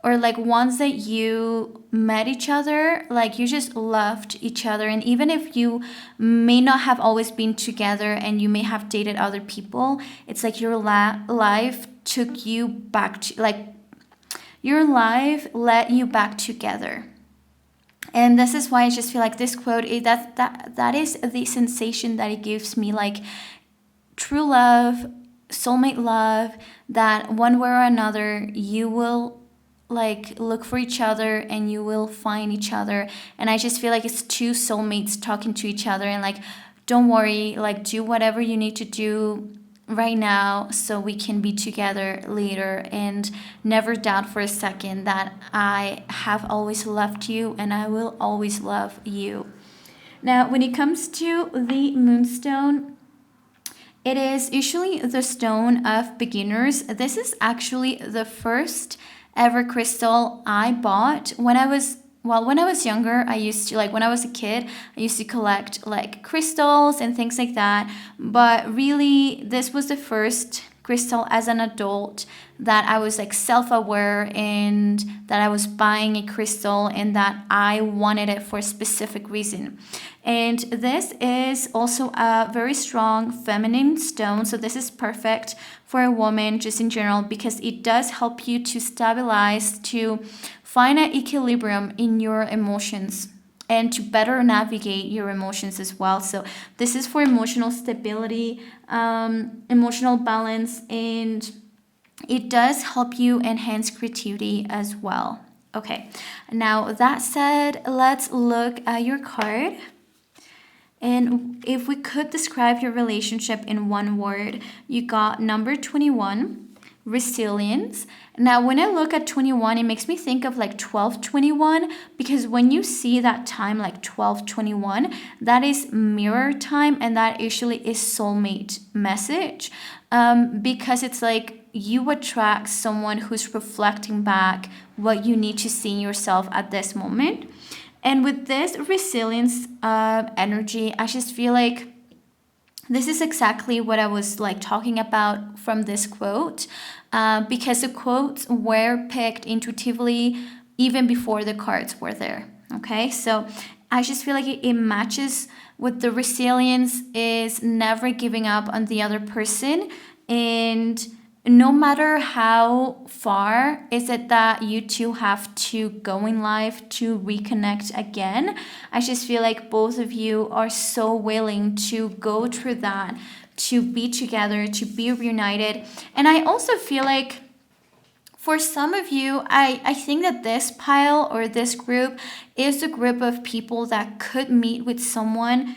or like once that you met each other, like you just loved each other. And even if you may not have always been together and you may have dated other people, it's like your life took you back to, like, your life led you back together. And this is why I just feel like this quote, that is the sensation that it gives me, like true love, soulmate love, that one way or another you will like look for each other and you will find each other. And I just feel like it's 2 soulmates talking to each other, and like, don't worry, like do whatever you need to do right now so we can be together later, and never doubt for a second that I have always loved you and I will always love you. Now, when it comes to the moonstone, It is usually the stone of beginners. This is actually the first ever crystal I bought when I was younger. I used to, like, when I was a kid, I used to collect like crystals and things like that. But really, this was the first crystal as an adult that I was like self-aware, and that I was buying a crystal and that I wanted it for a specific reason. And this is also a very strong feminine stone, so this is perfect for a woman just in general, because it does help you to stabilize, to find an equilibrium in your emotions, and to better navigate your emotions as well. So this is for emotional stability, emotional balance, and it does help you enhance creativity as well. Okay, now that said, let's look at your card. And if we could describe your relationship in one word, you got number 21, resilience. Now, when I look at 21, it makes me think of like 1221, because when you see that time like 1221, that is mirror time, and that usually is soulmate message, because it's like you attract someone who's reflecting back what you need to see in yourself at this moment. And with this resilience energy, I just feel like this is exactly what I was like talking about from this quote, because the quotes were picked intuitively even before the cards were there. Okay, so I just feel like it matches with the resilience is never giving up on the other person, and no matter how far is it that you two have to go in life to reconnect again, I just feel like both of you are so willing to go through that, to be together, to be reunited. And I also feel like for some of you, I think that this pile or this group is a group of people that could meet with someone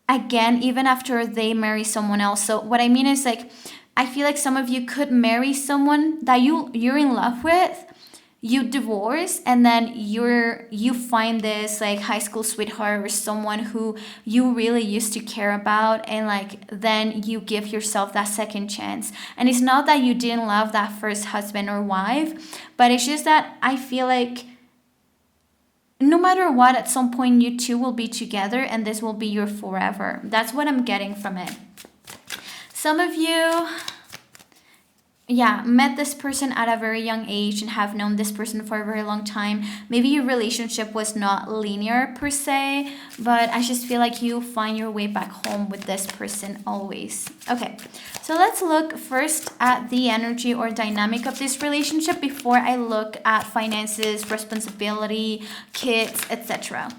again even after they marry someone else. So what I mean is, like, I feel like some of you could marry someone that you're in love with, you divorce, and then you find this like high school sweetheart or someone who you really used to care about, and like then you give yourself that second chance. And it's not that you didn't love that first husband or wife, but it's just that I feel like no matter what, at some point you two will be together, and this will be your forever. That's what I'm getting from it. Some of you, met this person at a very young age and have known this person for a very long time. Maybe your relationship was not linear per se, but I just feel like you find your way back home with this person always. Okay, so let's look first at the energy or dynamic of this relationship before I look at finances, responsibility, kids, etc.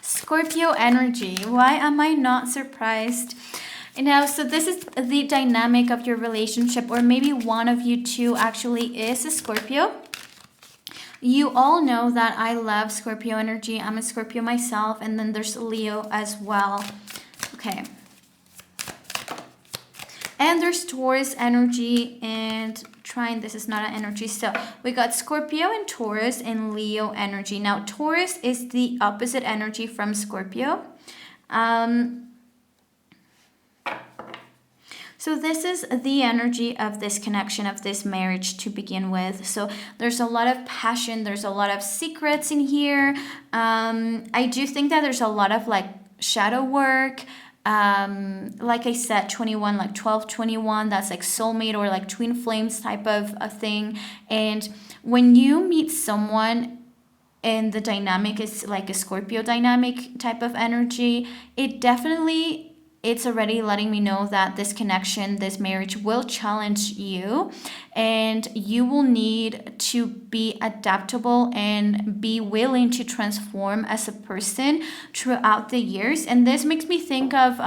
Scorpio energy. Why am I not surprised? Now, so this is the dynamic of your relationship, or maybe one of you two actually is a Scorpio. You all know that I love Scorpio energy. I'm a Scorpio myself, and then there's Leo as well. Okay. And there's Taurus energy and Trine. This is not an energy. So we got Scorpio and Taurus and Leo energy. Now, Taurus is the opposite energy from Scorpio. So this is the energy of this connection, of this marriage to begin with. So there's a lot of passion. There's a lot of secrets in here. I do think that there's a lot of like shadow work. Like I said, 21, like 1221, that's like soulmate or like twin flames type of a thing. And when you meet someone and the dynamic is like a Scorpio dynamic type of energy, it's already letting me know that this connection, this marriage will challenge you, and you will need to be adaptable and be willing to transform as a person throughout the years. And this makes me think of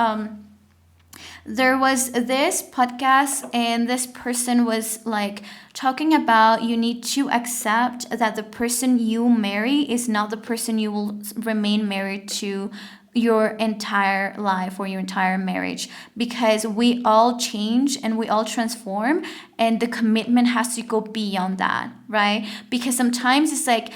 there was this podcast, and this person was like talking about you need to accept that the person you marry is not the person you will remain married to your entire life or your entire marriage, because we all change and we all transform, and the commitment has to go beyond that, right? Because sometimes it's like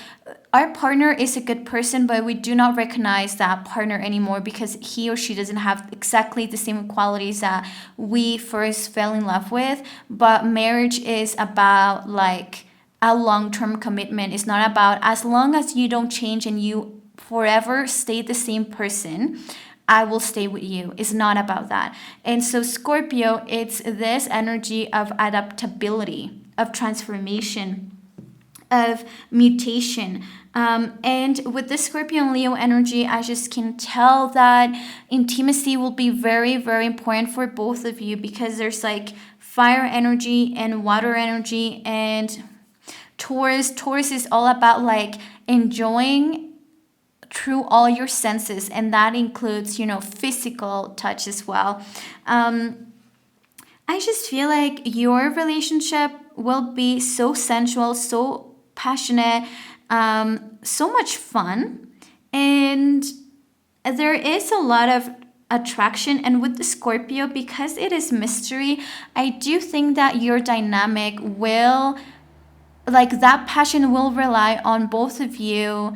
our partner is a good person, but we do not recognize that partner anymore because he or she doesn't have exactly the same qualities that we first fell in love with. But marriage is about like a long-term commitment. It's not about as long as you don't change and you forever stay the same person, I will stay with you. It's not about that. And so Scorpio, it's this energy of adaptability, of transformation, of mutation. And with the Scorpio and Leo energy, I just can tell that intimacy will be very, very important for both of you because there's like fire energy and water energy. And Taurus is all about like enjoying through all your senses, and that includes, physical touch as well. I just feel like your relationship will be so sensual, so passionate, so much fun, and there is a lot of attraction. And with the Scorpio, because it is mystery, I do think that your dynamic will, like, that passion will rely on both of you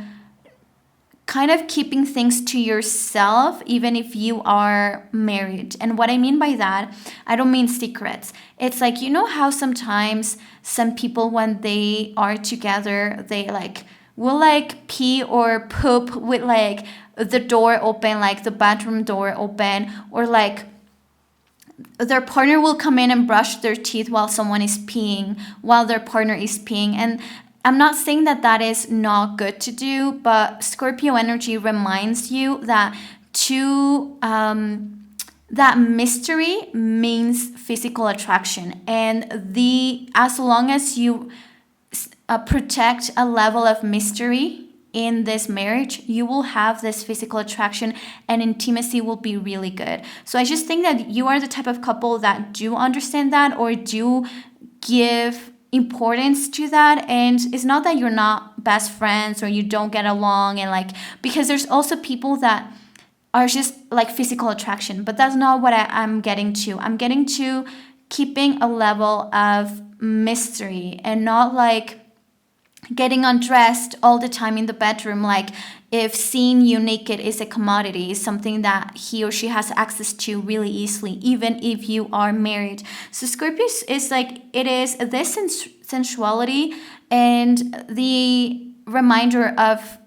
kind of keeping things to yourself, even if you are married. And what I mean by that, I don't mean secrets. It's like, how sometimes some people, when they are together, they like will like pee or poop with like the door open, like the bathroom door open, or like their partner will come in and brush their teeth while someone is peeing, while their partner is peeing. And I'm not saying that that is not good to do, but Scorpio energy reminds you that that mystery means physical attraction, and as long as you protect a level of mystery in this marriage, you will have this physical attraction and intimacy will be really good. So I just think that you are the type of couple that do understand that or do give importance to that. And it's not that you're not best friends or you don't get along, and like, because there's also people that are just like physical attraction, but that's not what I'm getting to. I'm getting to keeping a level of mystery and not like getting undressed all the time in the bedroom, like if seeing you naked is a commodity, is something that he or she has access to really easily, even if you are married. So Scorpio is like, it is this sensuality and the reminder of,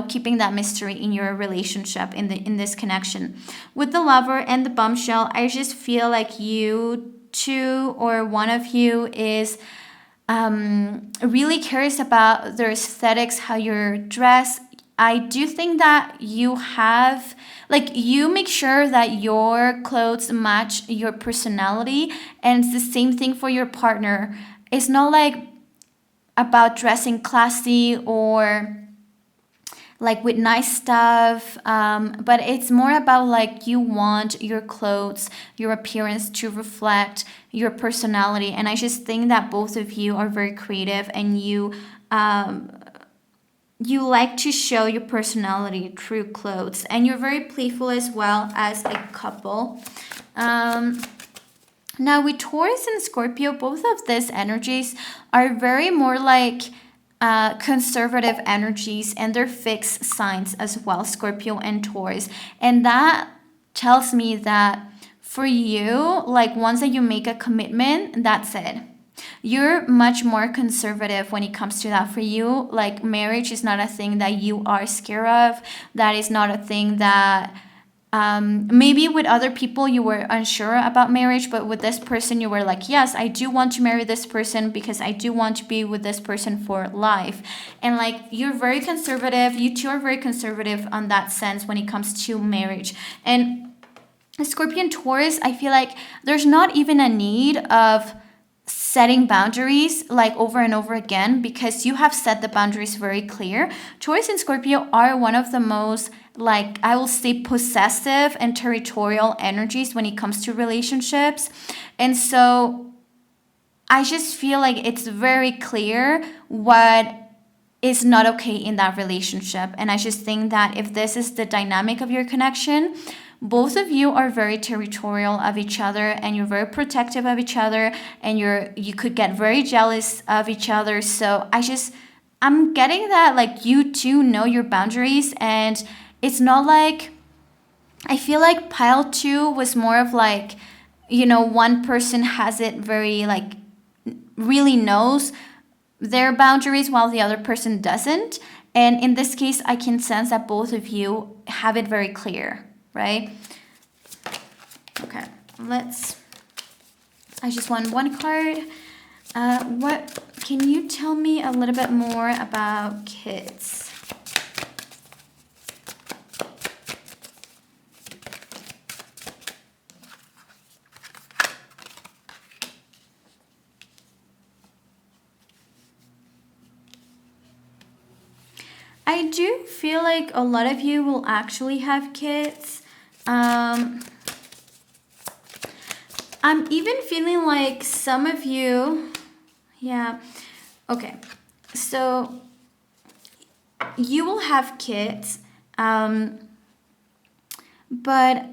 keeping that mystery in your relationship, in this connection. With the Lover and the Bombshell, I just feel like you two or one of you is really cares about their aesthetics, how you're dressed. I do think that you have, like, you make sure that your clothes match your personality, and it's the same thing for your partner. It's not like about dressing classy or like with nice stuff, but it's more about like you want your clothes, your appearance to reflect your personality. And I just think that both of you are very creative, and you like to show your personality through clothes, and you're very playful as well as a couple. Now with Taurus and Scorpio, both of these energies are very more like conservative energies, and they're fixed signs as well, Scorpio and Taurus. And that tells me that for you, like once that you make a commitment, that's it. You're much more conservative when it comes to that. For you, like marriage is not a thing that you are scared of. That is not a thing that maybe with other people you were unsure about marriage, but with this person you were like, yes, I do want to marry this person because I do want to be with this person for life. And like, you're very conservative. You two are very conservative on that sense when it comes to marriage. And Scorpion Taurus, I feel like there's not even a need of setting boundaries like over and over again, because you have set the boundaries very clear. Taurus and Scorpio are one of the most, like, I will say, possessive and territorial energies when it comes to relationships. And so I just feel like it's very clear what is not okay in that relationship. And I just think that if this is the dynamic of your connection, both of you are very territorial of each other, and you're very protective of each other, and you could get very jealous of each other. So I'm getting that like you too know your boundaries, and it's not like, I feel like pile two was more of like, one person has it very like, really knows their boundaries while the other person doesn't. And in this case, I can sense that both of you have it very clear, right? Okay, I just want one card. What can you tell me a little bit more about kids? I do feel like a lot of you will actually have kids. I'm even feeling like some of you, yeah, okay. So you will have kids, but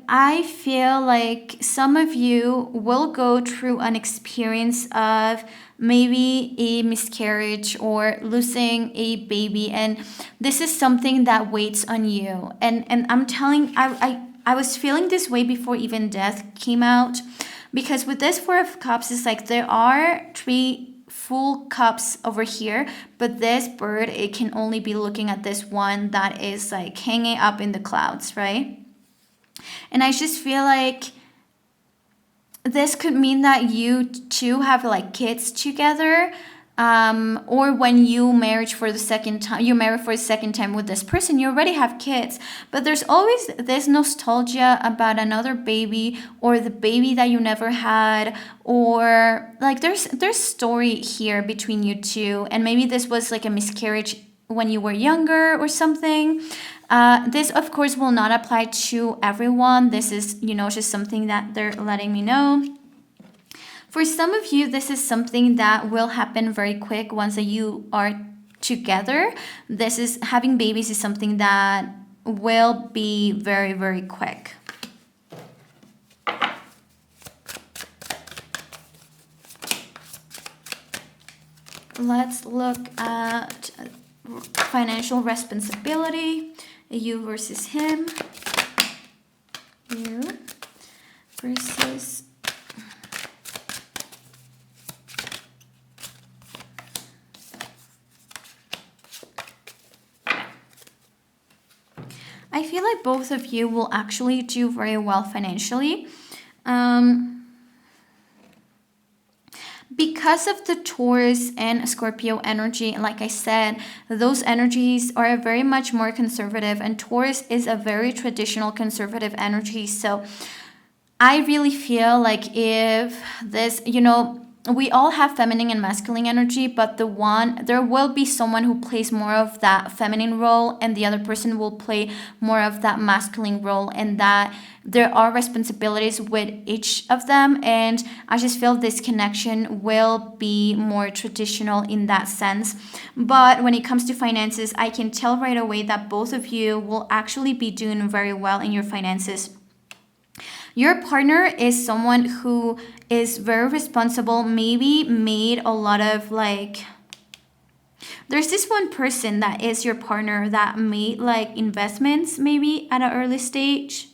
I feel like some of you will go through an experience of maybe a miscarriage or losing a baby, and this is something that waits on you. And I'm telling, I was feeling this way before even death came out, because with this Four of Cups, it's like there are three full cups over here, but this bird, it can only be looking at this one that is like hanging up in the clouds, right? And I just feel like this could mean that you two have like kids together, or when you marry for the second time with this person, you already have kids, but there's always this nostalgia about another baby, or the baby that you never had, or like there's story here between you two, and maybe this was like a miscarriage when you were younger or something. This of course will not apply to everyone. This is, just something that they're letting me know. For some of you, this is something that will happen very quick once that you are together. This is, having babies is something that will be very, very quick. Let's look at financial responsibility. You versus him. You versus... I feel like both of you will actually do very well financially. Because of the Taurus and Scorpio energy, like I said, those energies are very much more conservative, and Taurus is a very traditional conservative energy. So I really feel like if this, we all have feminine and masculine energy, but there will be someone who plays more of that feminine role, and the other person will play more of that masculine role, and that there are responsibilities with each of them. And I just feel this connection will be more traditional in that sense. But when it comes to finances, I can tell right away that both of you will actually be doing very well in your finances. Your partner is someone who is very responsible, maybe made a lot of like... There's this one person that is your partner that made like investments maybe at an early stage.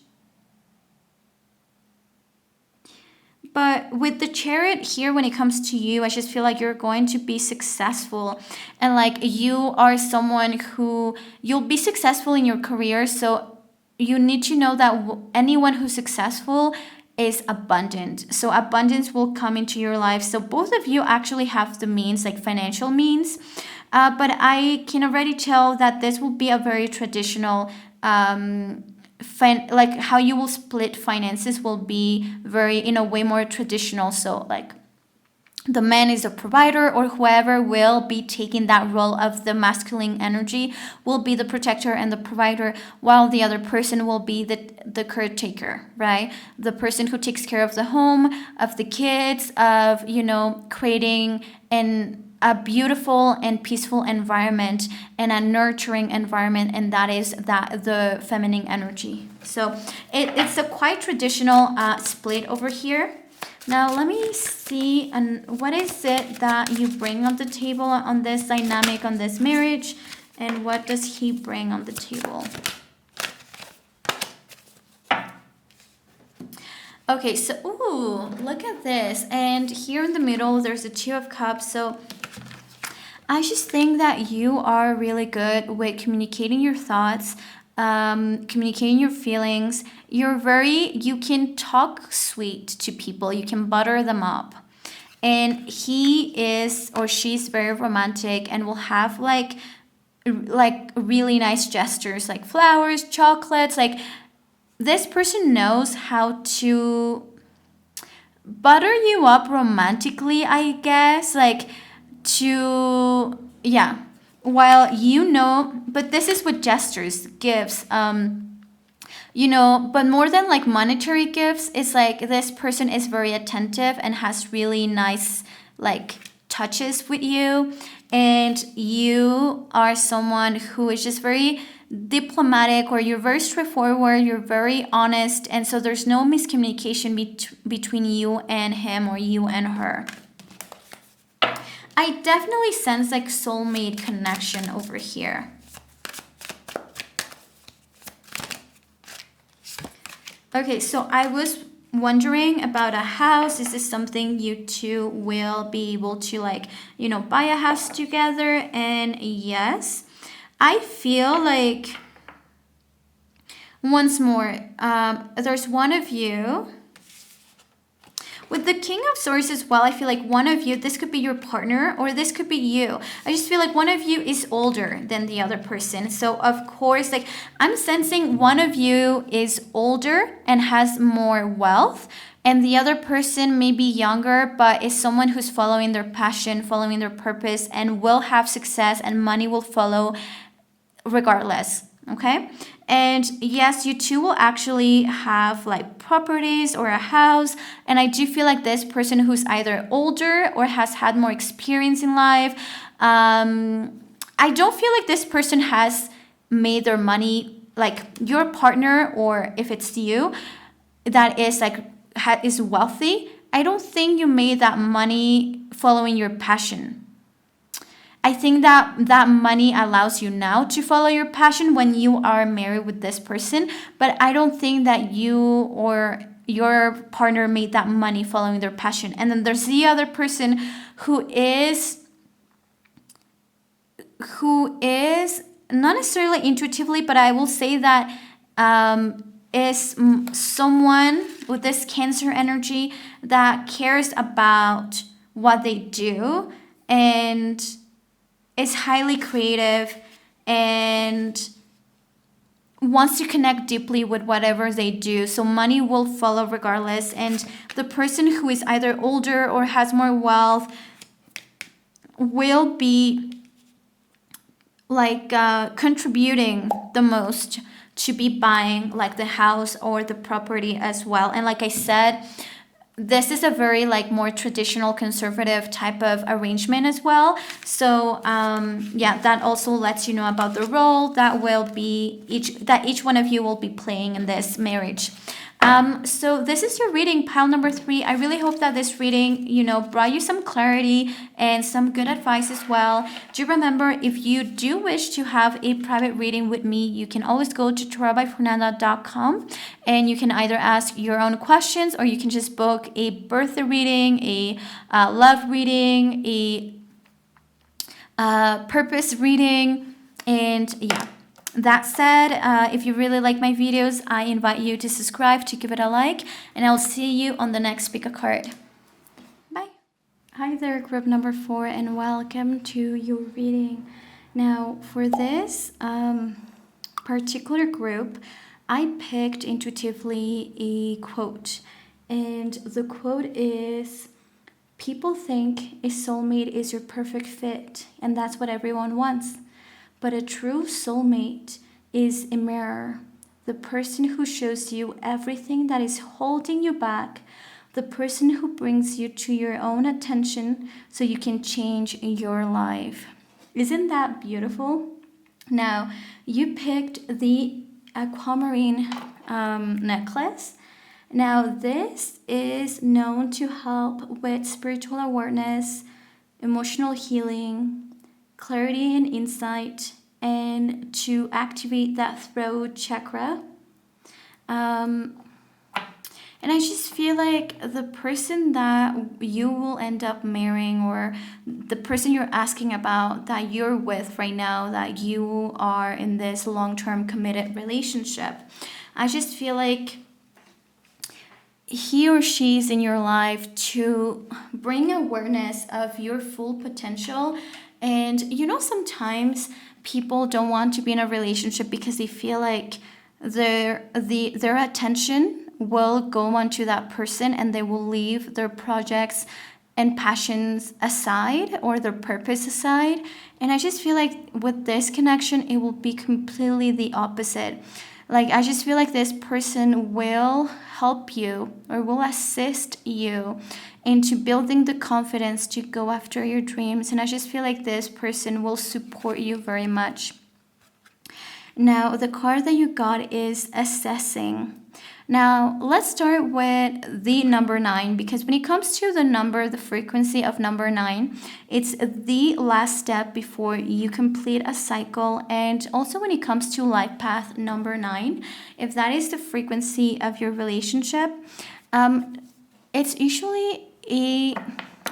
But with the Chariot here, when it comes to you, I just feel like you're going to be successful. And like you are someone who... You'll be successful in your career. So you need to know that anyone who's successful is abundant. So abundance will come into your life. So both of you actually have the means, like financial means. But I can already tell that this will be a very traditional... like how you will split finances will be very, in a way, more traditional. So like the man is a provider, or whoever will be taking that role of the masculine energy will be the protector and the provider, while the other person will be the caretaker, right? The person who takes care of the home, of the kids, of, creating a beautiful and peaceful environment and a nurturing environment, and that is the feminine energy. So it's a quite traditional split over here. Now let me see, and what is it that you bring on the table on this dynamic, on this marriage, and what does he bring on the table? Okay, so, ooh, look at this. And here in the middle, there's a Two of Cups. So I just think that you are really good with communicating your thoughts, communicating your feelings. You can talk sweet to people. You can butter them up. And he is or she's very romantic and will have like really nice gestures, like flowers, chocolates. Like, this person knows how to butter you up romantically, I guess. Like, to, yeah. While but this is with gestures, gifts, but more than like monetary gifts, it's like this person is very attentive and has really nice like touches with you. And you are someone who is just very diplomatic, or you're very straightforward, you're very honest, and so there's no miscommunication between you and him or you and her. I definitely sense like soulmate connection over here. Okay, so I was wondering about a house. Is this something you two will be able to buy a house together? And yes, I feel like, once more, there's one of you. With the King of Swords as well, I feel like one of you, this could be your partner or this could be you. I just feel like one of you is older than the other person. So of course, like, I'm sensing one of you is older and has more wealth, and the other person may be younger but is someone who's following their passion, following their purpose, and will have success, and money will follow regardless. Okay? And yes, you two will actually have like properties or a house. And I do feel like this person who's either older or has had more experience in life, I don't feel like this person has made their money, like your partner, or if it's you that is like is wealthy. I don't think you made that money following your passion. I think that money allows you now to follow your passion when you are married with this person, but I don't think that you or your partner made that money following their passion. And then there's the other person who is not necessarily intuitively, but I will say that is someone with this Cancer energy that cares about what they do and is highly creative and wants to connect deeply with whatever they do. So money will follow regardless. And the person who is either older or has more wealth will be like contributing the most to be buying like the house or the property as well. And like I said, this is a very like more traditional conservative type of arrangement as well. So that also lets you know about the role that each one of you will be playing in this marriage. So this is your reading, pile number 3. I really hope that this reading, brought you some clarity and some good advice as well. Do remember, if you do wish to have a private reading with me, you can always go to tarotbyfernanda.com and you can either ask your own questions or you can just book a birthday reading, a love reading, a purpose reading, and yeah. That said, if you really like my videos, I invite you to subscribe, to give it a like, and I'll see you on the next pick a card. Bye. Hi there, group number 4, and welcome to your reading. Now, for this particular group, I picked intuitively a quote, and the quote is, "People think a soulmate is your perfect fit, and that's what everyone wants. But a true soulmate is a mirror, the person who shows you everything that is holding you back, the person who brings you to your own attention so you can change your life." Isn't that beautiful? Now, you picked the aquamarine necklace. Now, this is known to help with spiritual awareness, emotional healing, clarity and insight, and to activate that throat chakra. Um, and I just feel like the person that you will end up marrying, or the person you're asking about that you're with right now, that you are in this long term committed relationship, I just feel like he or she's in your life to bring awareness of your full potential. And sometimes people don't want to be in a relationship because they feel like their attention will go onto that person, and they will leave their projects and passions aside, or their purpose aside. And I just feel like with this connection, it will be completely the opposite. Like, I just feel like this person will help you, or will assist you into building the confidence to go after your dreams. And I just feel like this person will support you very much. Now, the card that you got is assessing. Now, let's start with the number 9, because when it comes to the frequency of number 9, it's the last step before you complete a cycle. And also, when it comes to life path number 9, if that is the frequency of your relationship, it's usually a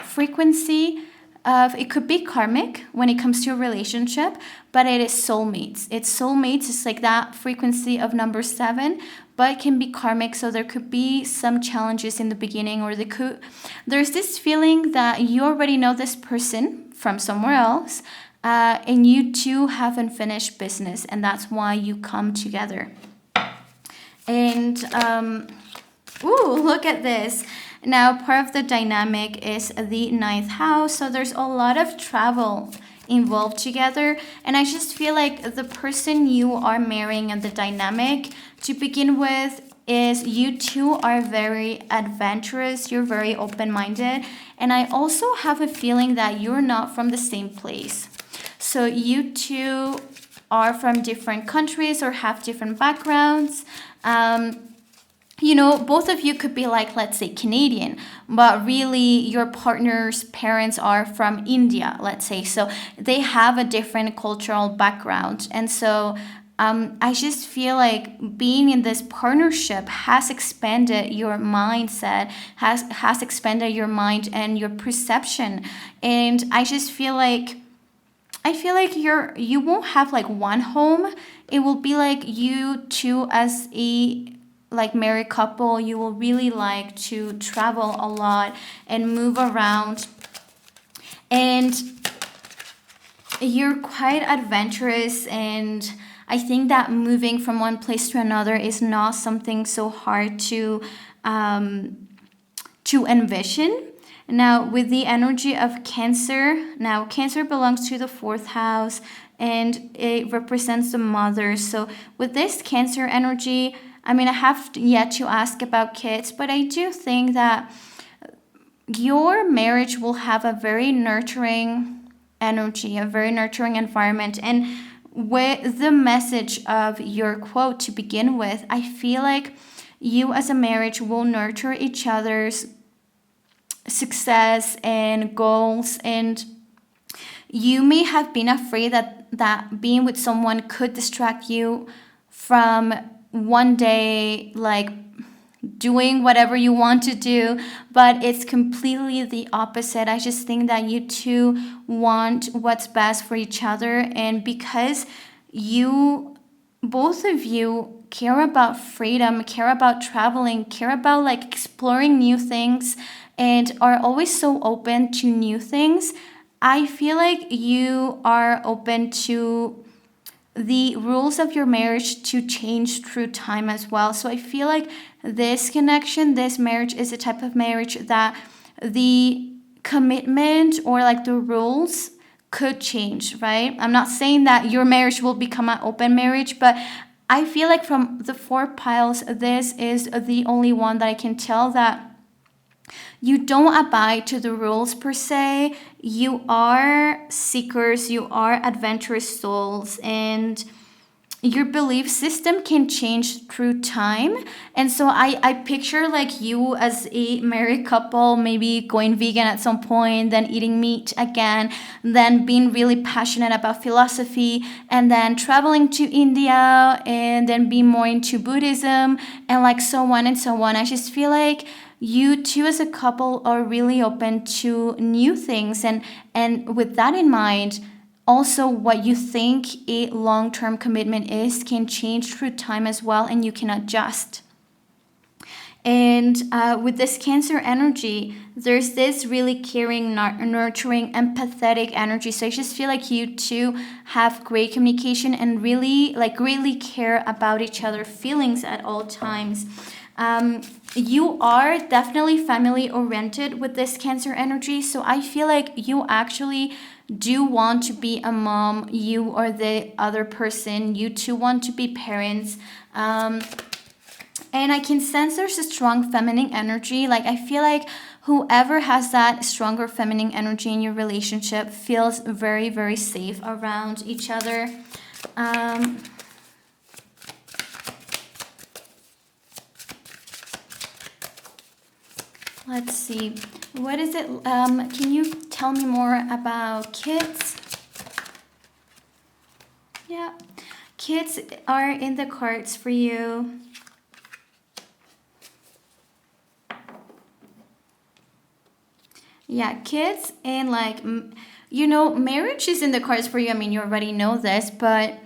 frequency of, it could be karmic when it comes to a relationship, but it is soulmates. It's like that frequency of number 7, but it can be karmic. So there could be some challenges in the beginning, or there's this feeling that you already know this person from somewhere else, and you two haven't finished business, and that's why you come together. And look at this. Now, part of the dynamic is the 9th house. So there's a lot of travel involved together. And I just feel like the person you are marrying, and the dynamic to begin with, is you two are very adventurous. You're very open-minded. And I also have a feeling that you're not from the same place. So you two are from different countries or have different backgrounds. Both of you could be like, let's say, Canadian, but really your partner's parents are from India, let's say. So they have a different cultural background. And so I just feel like being in this partnership has expanded your mindset, has expanded your mind and your perception. And I just feel like you won't have like one home. It will be like you two as a married couple. You will really like to travel a lot and move around, and you're quite adventurous. And I think that moving from one place to another is not something so hard to envision. Now, with the energy of Cancer, now Cancer belongs to the 4th house, and it represents the mother. So with this Cancer energy, I have yet to ask about kids, but I do think that your marriage will have a very nurturing energy, a very nurturing environment. And with the message of your quote to begin with, I feel like you as a marriage will nurture each other's success and goals. And you may have been afraid that being with someone could distract you from one day, like doing whatever you want to do, but it's completely the opposite. I just think that you two want what's best for each other. And because both of you care about freedom, care about traveling, care about exploring new things, and are always so open to new things, I feel like you are open to the rules of your marriage to change through time as well. So I feel like this connection, this marriage, is a type of marriage that the commitment or the rules could change, right? I'm not saying that your marriage will become an open marriage, but I feel like from the 4 piles, this is the only one that I can tell that you don't abide to the rules per se. You are seekers, you are adventurous souls, and your belief system can change through time. And so I picture like you as a married couple, maybe going vegan at some point, then eating meat again, then being really passionate about philosophy, and then traveling to India, and then being more into Buddhism, and like so on and so on. I just feel like you two as a couple are really open to new things, and with that in mind, also what you think a long-term commitment is can change through time as well, and you can adjust. And with this Cancer energy, there's this really caring, nurturing, empathetic energy. So I just feel like you two have great communication and really, like, really care about each other's feelings at all times. You are definitely family oriented with this Cancer energy. So I feel like you actually do want to be a mom. You or the other person, you two want to be parents. And I can sense there's a strong feminine energy. Like, I feel like whoever has that stronger feminine energy in your relationship feels very, very safe around each other. Let's see. What is it? Can you tell me more about kids? Yeah. Kids are in the cards for you. Yeah, kids and like, marriage is in the cards for you. I mean, you already know this, but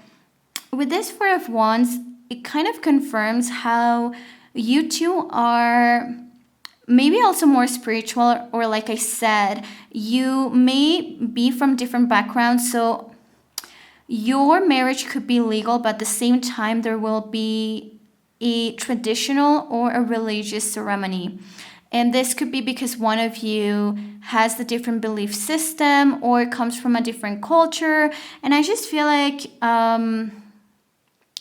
with this Four of Wands, it kind of confirms how you two are maybe also more spiritual, or like I said, you may be from different backgrounds. So your marriage could be legal, but at the same time, there will be a traditional or a religious ceremony. And this could be because one of you has the different belief system or comes from a different culture. And I just feel like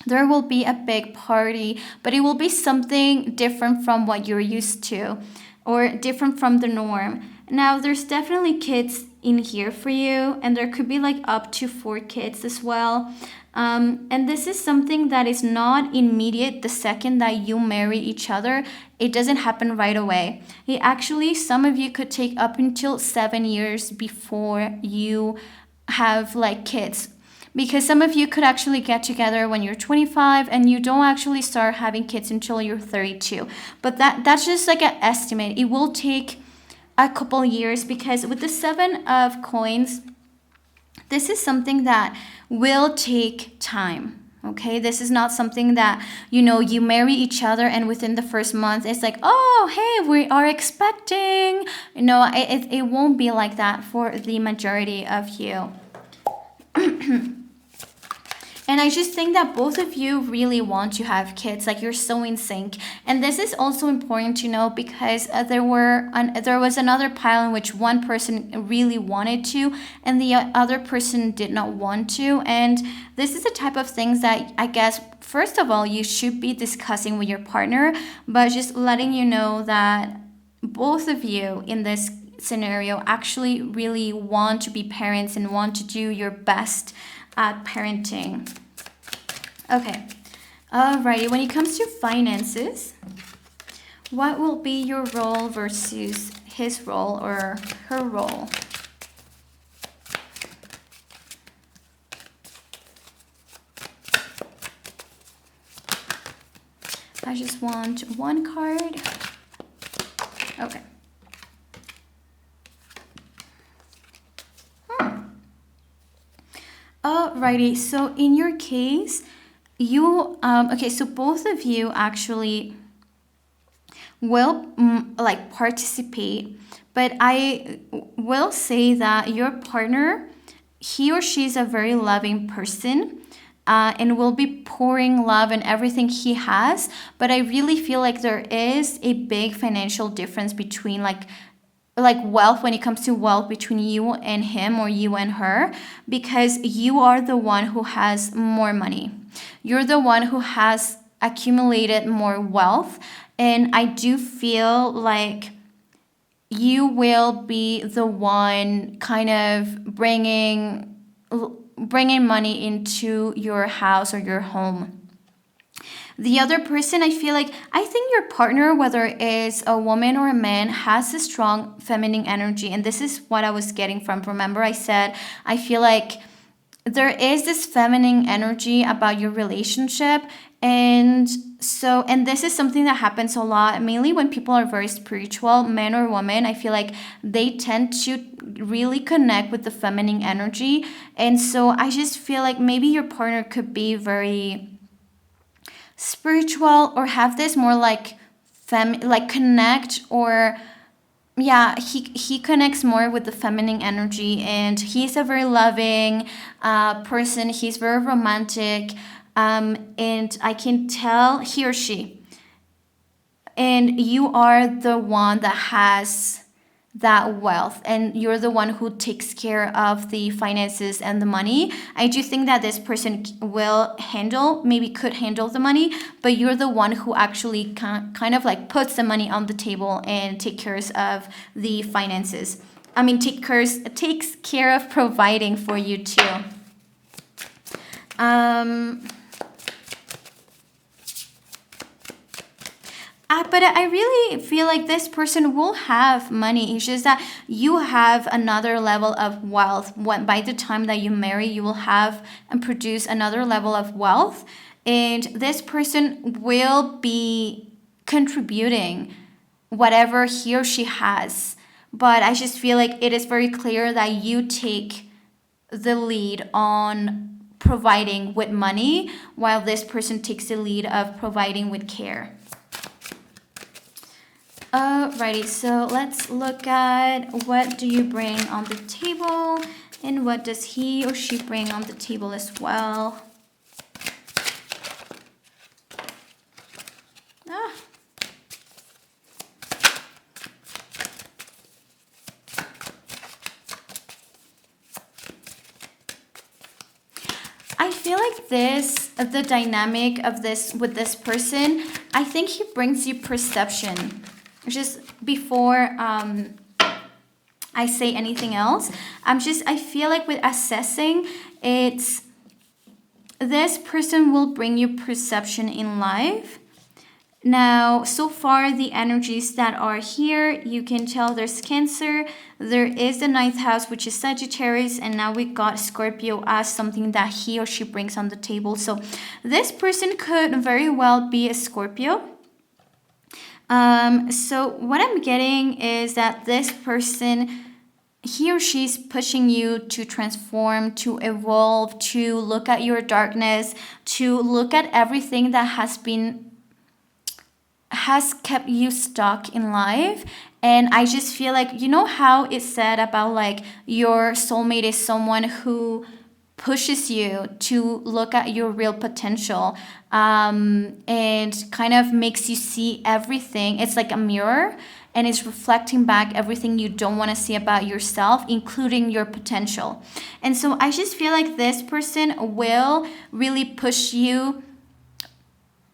there will be a big party, but it will be something different from what you're used to or different from the norm. Now, there's definitely kids in here for you, and there could be like up to 4 kids as well. And this is something that is not immediate the second that you marry each other. It doesn't happen right away. It actually, some of you could take up until 7 years before you have like kids. Because some of you could actually get together when you're 25 and you don't actually start having kids until you're 32. But that's just like an estimate. It will take a couple years because with the 7 of coins, this is something that will take time. Okay, this is not something that, you marry each other and within the first month, it's like, oh, hey, we are expecting. It won't be like that for the majority of you. And I just think that both of you really want to have kids, like you're so in sync. And this is also important to know because there was another pile in which one person really wanted to and the other person did not want to. And this is the type of things that I guess, first of all, you should be discussing with your partner, but just letting you know that both of you in this scenario actually really want to be parents and want to do your best at parenting. Okay, alrighty, when it comes to finances, what will be your role versus his role or her role? I just want one card. Okay. Alrighty, so in your case, you, so both of you actually will like participate, but I will say that your partner, he or she is a very loving person. And will be pouring love and everything he has, but I really feel like there is a big financial difference between like wealth, when it comes to wealth between you and him or you and her, because you are the one who has more money. You're the one who has accumulated more wealth, and I do feel like you will be the one kind of bringing bringing money into your house or your home. The other person, I think your partner, whether it's a woman or a man, has a strong feminine energy. And this is what I was getting from. Remember, I said, I feel like there is this feminine energy about your relationship. And this is something that happens a lot, mainly when people are very spiritual, men or women. I feel like they tend to really connect with the feminine energy. And so I just feel like maybe your partner could be very spiritual or have this more like like connect, or yeah, he connects more with the feminine energy, and he's a very loving person. He's very romantic, and I can tell he or she, and you are the one that has that wealth, and you're the one who takes care of the finances and the money. I do think that this person could handle the money, but you're the one who actually kind of like puts the money on the table and takes care of the finances. I mean, takes care of providing for you too. But I really feel like this person will have money. It's just that you have another level of wealth. By the time that you marry, you will have and produce another level of wealth. And this person will be contributing whatever he or she has. But I just feel like it is very clear that you take the lead on providing with money, while this person takes the lead of providing with care. Alrighty, so let's look at what do you bring on the table, and what does he or she bring on the table as well. I feel like the dynamic of this with this person, I think he brings you perception. Just before I say anything else, I feel like with assessing, it's this person will bring you perception in life. Now, so far, the energies that are here, you can tell there's Cancer, there is the ninth house, which is Sagittarius, and now we got Scorpio as something that he or she brings on the table. So this person could very well be a Scorpio. So what I'm getting is that this person, he or she's pushing you to transform, to evolve, to look at your darkness, to look at everything that has kept you stuck in life. And I just feel like, you know how it's said about like your soulmate is someone who pushes you to look at your real potential, and kind of makes you see everything. It's like a mirror, and it's reflecting back everything you don't want to see about yourself, including your potential. And so I just feel like this person will really push you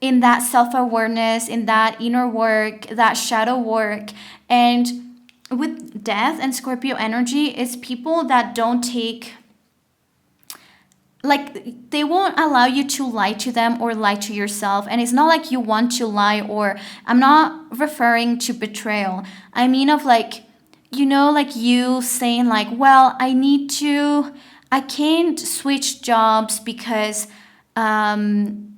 in that self-awareness, in that inner work, that shadow work. And with Death and Scorpio energy, it's people that don't take, like, they won't allow you to lie to them or lie to yourself. And it's not like you want to lie, or I'm not referring to betrayal. I mean of like, like you saying like, well, I can't switch jobs because I'm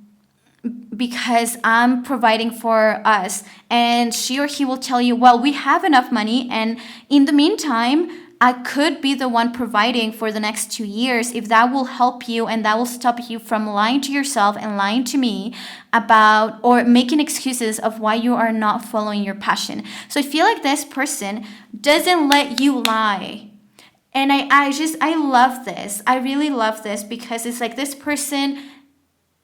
providing for us. And she or he will tell you, well, we have enough money, and in the meantime, I could be the one providing for the next 2 years if that will help you, and that will stop you from lying to yourself and lying to me about, or making excuses of why you are not following your passion. So I feel like this person doesn't let you lie. And I love this. I really love this, because it's like this person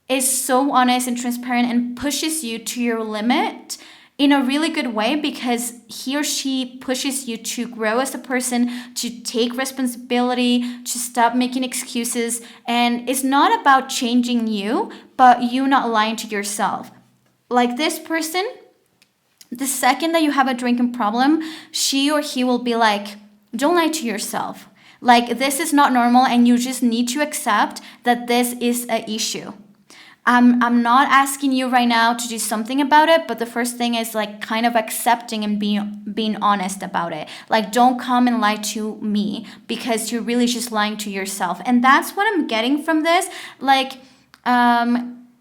is so honest and transparent and pushes you to your limit in a really good way, because he or she pushes you to grow as a person, to take responsibility, to stop making excuses. And it's not about changing you, but you not lying to yourself. Like this person, the second that you have a drinking problem, she or he will be like, don't lie to yourself. Like, this is not normal, and you just need to accept that this is an issue. I'm not asking you right now to do something about it, but the first thing is like kind of accepting and being honest about it. Like, don't come and lie to me, because you're really just lying to yourself. And that's what I'm getting from this. Like,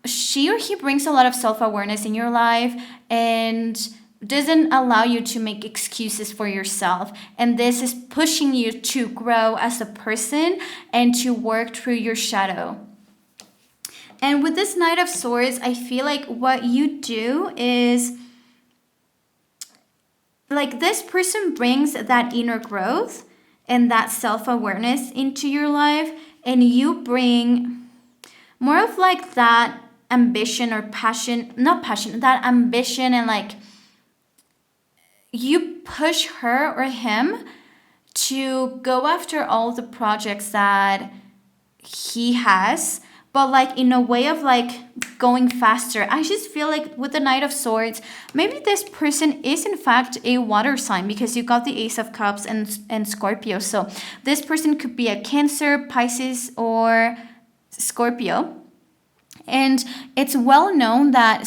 she or he brings a lot of self-awareness in your life and doesn't allow you to make excuses for yourself. And this is pushing you to grow as a person and to work through your shadow. And with this Knight of Swords, I feel like what you do is, like, this person brings that inner growth and that self-awareness into your life, and you bring more of like that ambition or passion, not passion, that ambition, and like you push her or him to go after all the projects that he has, but like in a way of like going faster. I just feel like with the Knight of Swords, maybe this person is in fact a water sign, because you got the Ace of Cups and Scorpio. So this person could be a Cancer, Pisces, or Scorpio. And it's well known that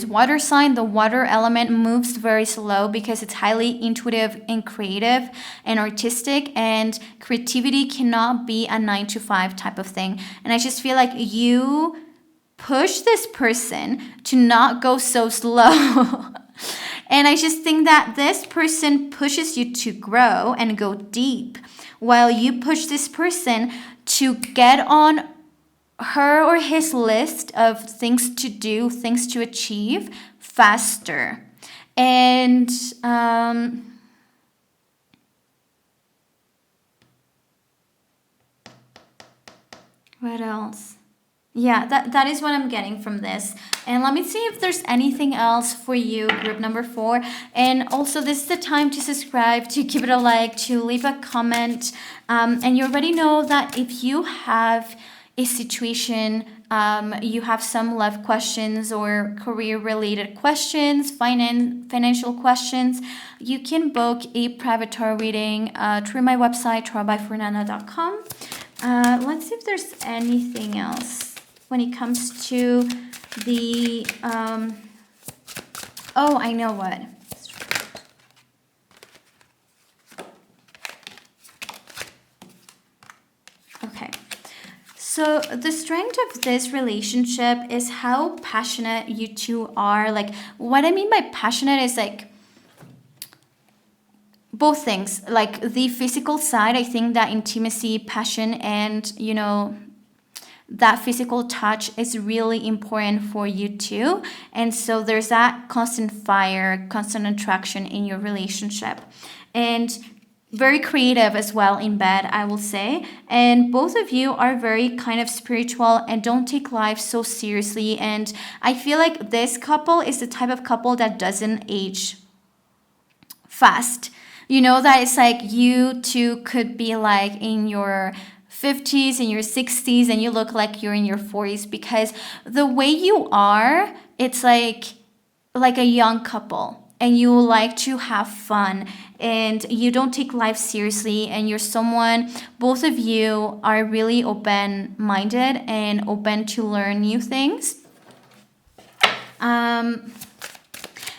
water sign, the water element moves very slow because it's highly intuitive and creative and artistic, and creativity cannot be a 9 to 5 type of thing. And I just feel like you push this person to not go so slow. And I just think that this person pushes you to grow and go deep, while you push this person to get on her or his list of things to do, things to achieve faster. And what else? Yeah, that is what I'm getting from this. And let me see if there's anything else for you, group number 4. And also, this is the time to subscribe, to give it a like, to leave a comment. And you already know that if you have a situation, you have some love questions or career related questions, financial questions, you can book a private tarot reading through my website, tarotbyfernanda.com. Let's see if there's anything else when it comes to the oh, I know what. Okay. So the strength of this relationship is how passionate you two are. Like, what I mean by passionate is like both things. Like the physical side, I think that intimacy, passion, and, you know, that physical touch is really important for you too. And so there's that constant fire, constant attraction in your relationship. And very creative as well in bed, I will say. And both of you are very kind of spiritual and don't take life so seriously. And I feel like this couple is the type of couple that doesn't age fast. You know, that it's like you two could be like in your 50s and your 60s, and you look like you're in your 40s, because the way you are, it's like a young couple, and you like to have fun, and you don't take life seriously, and you're someone, both of you are really open-minded and open to learn new things. And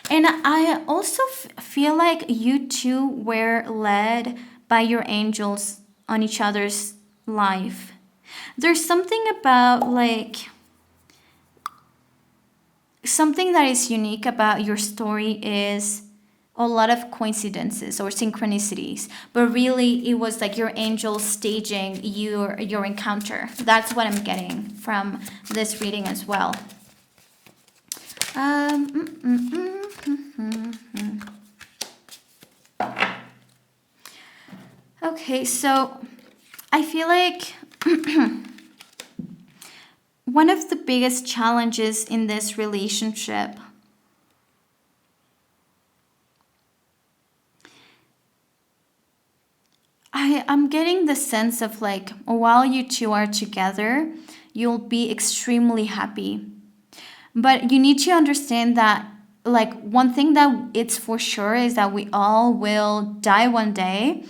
I also feel like you two were led by your angels on each other's life. There's something about like something that is unique about your story is a lot of coincidences or synchronicities, but really it was like your angels staging your encounter. That's what I'm getting from this reading as well. Okay, so I feel like one of the biggest challenges in this relationship I'm getting the sense of like, while you two are together, you'll be extremely happy. But you need to understand that, like, one thing that it's for sure is that we all will die one day.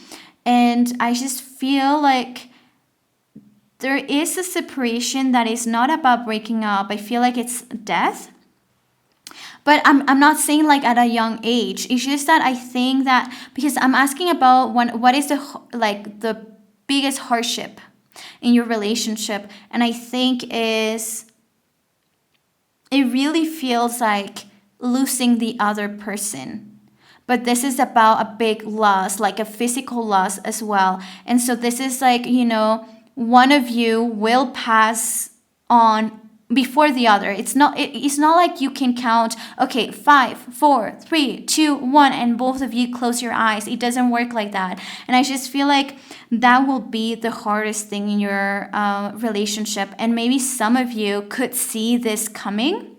And I just feel like there is a separation that is not about breaking up. I feel like it's death. But I'm not saying like at a young age. It's just that I think that because I'm asking about what is the like the biggest hardship in your relationship, and I think is it really feels like losing the other person. But this is about a big loss, like a physical loss as well. And so this is like, one of you will pass on before the other. It's not like you can count, okay, 5, 4, 3, 2, 1, and both of you close your eyes. It doesn't work like that. And I just feel like that will be the hardest thing in your relationship. And maybe some of you could see this coming,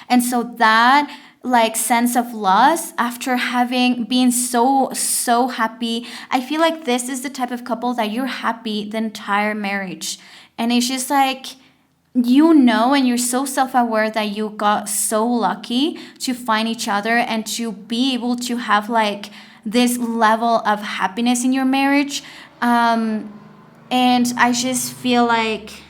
and so that like sense of loss after having been so happy, I feel like this is the type of couple that you're happy the entire marriage. And it's just like, and you're so self-aware that you got so lucky to find each other and to be able to have like this level of happiness in your marriage. And I just feel like,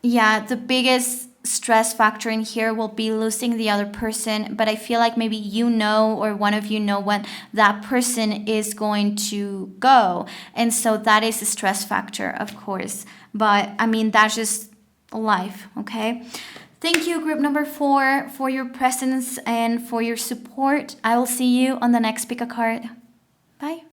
yeah, the biggest stress factor in here will be losing the other person. But I feel like maybe or one of you know when that person is going to go. And so that is a stress factor, of course. But I mean, that's just life, okay? Thank you, group number 4, for your presence and for your support. I will see you on the next pick a card. Bye.